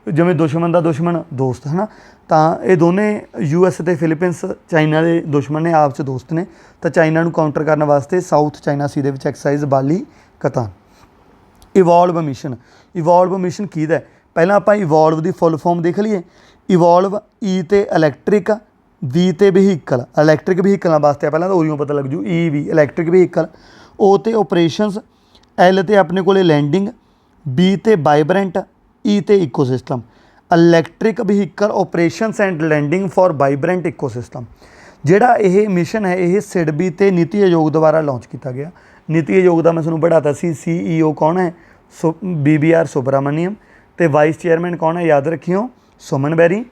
ਜਿਵੇਂ ਦੁਸ਼ਮਣ ਦਾ ਦੁਸ਼ਮਣ ਦੋਸਤ ਹੈ ਨਾ। ਤਾਂ ਇਹ ਦੋਨੇ US ਅਤੇ ਫਿਲੀਪੀਨਸ ਚਾਈਨਾ ਦੇ ਦੁਸ਼ਮਣ ਨੇ, ਆਪਸ 'ਚ ਦੋਸਤ ਨੇ। ਤਾਂ ਚਾਈਨਾ ਨੂੰ ਕਾਊਂਟਰ ਕਰਨ ਵਾਸਤੇ ਸਾਊਥ ਚਾਈਨਾ ਸੀ ਦੇ ਵਿੱਚ ਐਕਸਰਸਾਈਜ਼ ਬਾਲੀਕਤਾਨ। ਇਵੋਲਵ ਮਿਸ਼ਨ ਕਿਹਦਾ? ਪਹਿਲਾਂ ਆਪਾਂ ਇਵੋਲਵ ਦੀ ਫੁੱਲ ਫੋਰਮ ਦੇਖ ਲਈਏ। ਇਵੋਲਵ E ਤੇ ਇਲੈਕਟ੍ਰਿਕ, V ਤੇ ਵਹੀਕਲ। ਇਲੈਕਟ੍ਰਿਕ ਵਹੀਕਲਾਂ ਵਾਸਤੇ ਪਹਿਲਾਂ ਤਾਂ ਉਰੀਓ ਪਤਾ ਲੱਗ ਜੂ, EV ਇਲੈਕਟ੍ਰਿਕ ਵਹੀਕਲ। O ਤੇ ਓਪਰੇਸ਼ਨਸ, L ਤੇ ਆਪਣੇ ਕੋਲੇ ਲੈਂਡਿੰਗ, B ਤੇ ਵਾਈਬਰੈਂਟ, E ਤੇ ecosystem. Electric vehicle operations and landing for vibrant ecosystem. ਜਿਹੜਾ ਇਹ ਮਿਸ਼ਨ ਹੈ ਇਹ ਸਿਡਬੀ ਤੇ ਨੀਤੀ ਆਯੋਗ ਦੁਆਰਾ ਲਾਂਚ ਕੀਤਾ ਗਿਆ। ਨੀਤੀ ਆਯੋਗ ਦਾ ਮੈਂ ਤੁਹਾਨੂੰ ਪੜ੍ਹਾਤਾ ਸੀ, CEO ਕੌਣ ਹੈ? BBR ਸੁਬਰਾਮਨੀਅਮ। ਅਤੇ ਵਾਈਸ ਚੇਅਰਮੈਨ ਕੌਣ ਹੈ? ਯਾਦ ਰੱਖਿਓ, ਸੁਮਨ ਬੈਰੀ।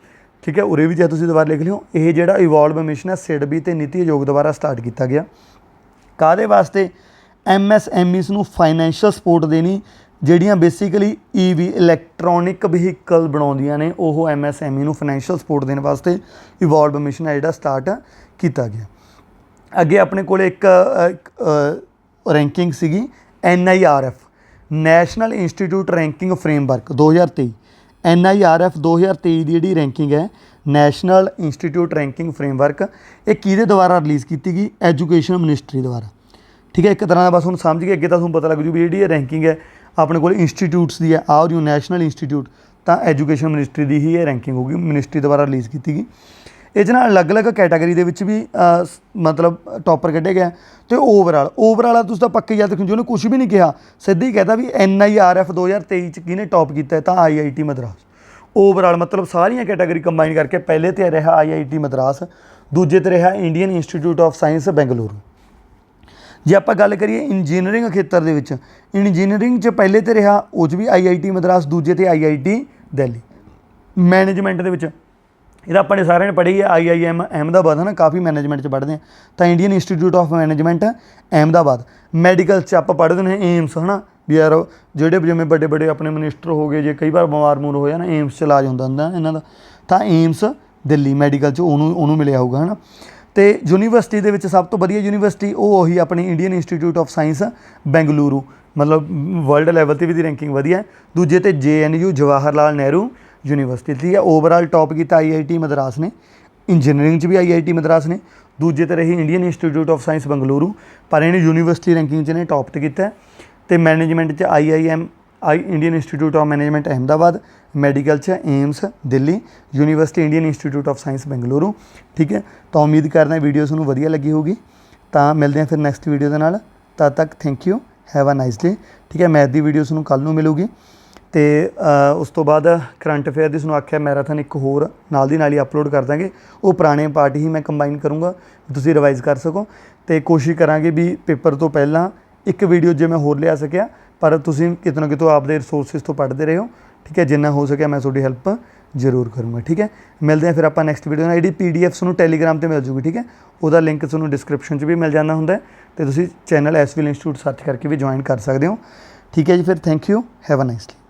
ਠੀਕ ਹੈ, ਉਰੇ ਵੀ ਜੇ ਤੁਸੀਂ ਦੁਬਾਰਾ ਲਿਖ ਲਿਓ। ਇਹ ਜਿਹੜਾ ਇਵੋਲਵ ਮਿਸ਼ਨ ਹੈ ਸਿਡਬੀ ਅਤੇ ਨੀਤੀ ਆਯੋਗ ਦੁਆਰਾ ਸਟਾਰਟ ਕੀਤਾ ਗਿਆ। ਕਾਹਦੇ ਵਾਸਤੇ? MSMEs ਨੂੰ ਫਾਈਨੈਂਸ਼ੀਅਲ ਸਪੋਰਟ ਦੇਣੀ, ਜਿਹੜੀਆਂ ਬੇਸਿਕਲੀ EV ਇਲੈਕਟ੍ਰੋਨਿਕ ਵਹੀਕਲ ਬਣਾਉਂਦੀਆਂ ਨੇ, ਉਹ MSME ਨੂੰ ਫਾਈਨੈਂਸ਼ੀਅਲ ਸਪੋਰਟ ਦੇਣ ਵਾਸਤੇ ਇਵੋਲਵ ਮਿਸ਼ਨ ਹੈ ਜਿਹੜਾ ਸਟਾਰਟ ਕੀਤਾ ਗਿਆ। ਅੱਗੇ ਆਪਣੇ ਕੋਲ ਇੱਕ ਰੈਂਕਿੰਗ ਸੀਗੀ NIRF, national institute ranking framework 2023। NIRF 2023 ਦੀ ਜਿਹੜੀ ਰੈਂਕਿੰਗ ਹੈ, ਨੈਸ਼ਨਲ ਇੰਸਟੀਟਿਊਟ ਰੈਂਕਿੰਗ ਫਰੇਮਵਰਕ, ਇਹ ਕਿਹਦੇ ਦੁਆਰਾ ਰਿਲੀਜ਼ ਕੀਤੀ ਗਈ? ਐਜੂਕੇਸ਼ਨ ਮਿਨਿਸਟਰੀ ਦੁਆਰਾ। ਠੀਕ ਹੈ, ਇੱਕ ਤਰ੍ਹਾਂ ਦਾ ਬਸ ਹੁਣ ਸਮਝ ਗਏ, ਅੱਗੇ ਤਾਂ ਤੁਹਾਨੂੰ ਪਤਾ ਲੱਗ ਜੂ ਵੀ ਜਿਹੜੀ ਇਹ ਰੈਂਕਿੰਗ ਹੈ ਆਪਣੇ ਕੋਲ ਇੰਸਟੀਟਿਊਟਸ ਦੀ ਹੈ, ਆਹ ਨੈਸ਼ਨਲ ਇੰਸਟੀਟਿਊਟ, ਤਾਂ ਐਜੂਕੇਸ਼ਨ ਮਿਨਿਸਟਰੀ ਦੀ ਹੀ ਇਹ ਰੈਂਕਿੰਗ ਹੋਊਗੀ, ਮਿਨਿਸਟਰੀ ਦੁਆਰਾ ਰਿਲੀਜ਼ ਕੀਤੀ ਗਈ। ਇਹ 'ਚ ਨਾ ਅਲੱਗ-ਅਲੱਗ ਕੈਟਾਗਰੀ ਦੇ ਵਿੱਚ ਵੀ ਮਤਲਬ ਟੌਪਰ ਕੱਢੇ ਗਿਆ, ਅਤੇ ਓਵਰਆਲ ਤੁਸੀਂ ਤਾਂ ਪੱਕੇ ਯਾਦ ਰੱਖੋ, ਉਹਨੇ ਕੁਛ ਵੀ ਨਹੀਂ ਕਿਹਾ, ਸਿੱਧਾ ਹੀ ਕਹਿਤਾ ਵੀ NIRF 2023 'ਚ ਕਿਹਨੇ ਟੌਪ ਕੀਤਾ, ਤਾਂ IIT ਮਦਰਾਸ। ਓਵਰਆਲ ਮਤਲਬ ਸਾਰੀਆਂ ਕੈਟਾਗਰੀ ਕੰਬਾਈਨ ਕਰਕੇ ਪਹਿਲੇ 'ਤੇ ਰਿਹਾ IIT ਮਦਰਾਸ, ਦੂਜੇ 'ਤੇ ਰਿਹਾ Indian institute of science Bengaluru. ਜੇ ਆਪਾਂ ਗੱਲ ਕਰੀਏ ਇੰਜੀਨੀਅਰਿੰਗ ਖੇਤਰ ਦੇ ਵਿੱਚ, ਇੰਜੀਨੀਅਰਿੰਗ 'ਚ ਪਹਿਲੇ 'ਤੇ ਰਿਹਾ, ਉਹ 'ਚ ਵੀ IIT ਮਦਰਾਸ, ਦੂਜੇ 'ਤੇ IIT ਦਿੱਲੀ। ਮੈਨੇਜਮੈਂਟ ਦੇ ਵਿੱਚ ਇਹਦਾ ਆਪਾਂ ਨੇ ਸਾਰਿਆਂ ਨੇ ਪੜ੍ਹੀ ਹੈ, IIM ਅਹਿਮਦਾਬਾਦ, ਹੈ ਨਾ, ਕਾਫੀ ਮੈਨੇਜਮੈਂਟ 'ਚ ਪੜ੍ਹਦੇ ਹਾਂ, ਤਾਂ Indian institute of management Ahmedabad. Medical 'ਚ ਆਪਾਂ ਪੜ੍ਹਦੇ ਨੇ ਏਮਸ, ਹੈ ਨਾ, ਵੀ ਯਾਰ ਜਿਹੜੇ ਜਿਵੇਂ ਵੱਡੇ ਵੱਡੇ ਆਪਣੇ ਮਿਨਿਸਟਰ ਹੋ ਗਏ, ਜੇ ਕਈ ਵਾਰ ਬਿਮਾਰ ਮੂਰ ਹੋਇਆ ਨਾ, ਏਮਸ 'ਚ ਇਲਾਜ ਹੁੰਦਾ ਇਹਨਾਂ ਦਾ, ਤਾਂ ਏਮਸ ਦਿੱਲੀ ਮੈਡੀਕਲ 'ਚ ਉਹਨੂੰ ਮਿਲਿਆ ਹੋਊਗਾ, ਹੈ ਨਾ। ਅਤੇ ਯੂਨੀਵਰਸਿਟੀ ਦੇ ਵਿੱਚ ਸਭ ਤੋਂ ਵਧੀਆ ਯੂਨੀਵਰਸਿਟੀ ਉਹ ਉਹੀ ਆਪਣੀ Indian institute of science Bengaluru, ਮਤਲਬ ਵਰਲਡ ਲੈਵਲ 'ਤੇ ਵੀ ਦੀ ਰੈਂਕਿੰਗ ਵਧੀਆ। ਦੂਜੇ 'ਤੇ JNU ਜਵਾਹਰ ਲਾਲ ਨਹਿਰੂ ਯੂਨੀਵਰਸਿਟੀ। ਠੀਕ ਹੈ, ਓਵਰਆਲ ਟੌਪ ਕੀਤਾ IIT ਮਦਰਾਸ ਨੇ, ਇੰਜੀਨੀਅਰਿੰਗ 'ਚ ਵੀ IIT ਮਦਰਾਸ ਨੇ, ਦੂਜੇ 'ਤੇ ਰਹੀ Indian institute of science Bengaluru, ਪਰ ਇਹਨੇ ਯੂਨੀਵਰਸਿਟੀ ਰੈਂਕਿੰਗ 'ਚ ਨੇ ਟੌਪ 'ਤੇ ਕੀਤਾ। ਅਤੇ ਮੈਨੇਜਮੈਂਟ 'ਚ IIM Indian institute of management Ahmedabad, medical 'ਚ AIIMS Delhi, university Indian institute of science Bengaluru. ਠੀਕ ਹੈ, ਤਾਂ ਉਮੀਦ ਕਰਦਾ ਵੀਡੀਓ ਤੁਹਾਨੂੰ ਵਧੀਆ ਲੱਗੀ ਹੋਊਗੀ, ਤਾਂ ਮਿਲਦੇ ਹਾਂ ਫਿਰ ਨੈਕਸਟ ਵੀਡੀਓ ਦੇ ਨਾਲ। ਤਦ ਤੱਕ thank you, have a nice day. ਠੀਕ ਹੈ, ਮੈਥ ਦੀ ਵੀਡੀਓ ਤੁਹਾਨੂੰ ਕੱਲ੍ਹ ਨੂੰ ਮਿਲੂਗੀ, ਅਤੇ ਉਸ ਤੋਂ ਬਾਅਦ ਕਰੰਟ ਅਫੇਅਰ ਦੀ ਤੁਹਾਨੂੰ ਆਖਿਆ ਮੈਰਾਥਨ ਇੱਕ ਹੋਰ ਨਾਲ ਦੀ ਨਾਲ ਹੀ ਅਪਲੋਡ ਕਰ ਦਾਂਗੇ, ਉਹ ਪੁਰਾਣੇ ਪਾਰਟ ਹੀ ਮੈਂ ਕੰਬਾਈਨ ਕਰੂੰਗਾ, ਤੁਸੀਂ ਰਿਵਾਈਜ਼ ਕਰ ਸਕੋ। ਅਤੇ ਕੋਸ਼ਿਸ਼ ਕਰਾਂਗੇ ਵੀ ਪੇਪਰ ਤੋਂ ਪਹਿਲਾਂ ਇੱਕ ਵੀਡੀਓ ਜੇ ਮੈਂ ਹੋਰ ਲਿਆ ਸਕਿਆ, ਪਰ ਤੁਸੀਂ ਕਿਤੇ ਨਾ ਕਿਤੋਂ ਆਪਦੇ ਰਿਸੋਰਸਿਸ ਤੋਂ ਪੜ੍ਹਦੇ ਰਹੇ ਹੋ। ਠੀਕ ਹੈ, ਜਿੰਨਾ ਹੋ ਸਕਿਆ ਮੈਂ ਤੁਹਾਡੀ ਹੈਲਪ ਜ਼ਰੂਰ ਕਰੂੰਗਾ। ਠੀਕ ਹੈ, ਮਿਲਦੇ ਹਾਂ ਫਿਰ ਆਪਾਂ ਨੈਕਸਟ ਵੀਡੀਓ ਨਾਲ। ਜਿਹੜੀ PDF ਤੁਹਾਨੂੰ ਟੈਲੀਗ੍ਰਾਮ 'ਤੇ ਮਿਲ ਜੂਗੀ, ਠੀਕ ਹੈ, ਉਹਦਾ ਲਿੰਕ ਤੁਹਾਨੂੰ ਡਿਸਕ੍ਰਿਪਸ਼ਨ 'ਚ ਵੀ ਮਿਲ ਜਾਂਦਾ ਹੁੰਦਾ, ਅਤੇ ਤੁਸੀਂ ਚੈਨਲ SVL ਇੰਸਟੀਟਿਊਟ ਸਰਚ ਕਰਕੇ ਵੀ ਜੁਆਇਨ ਕਰ ਸਕਦੇ ਹੋ। ਠੀਕ ਹੈ ਜੀ, ਫਿਰ thank you, have a nice day.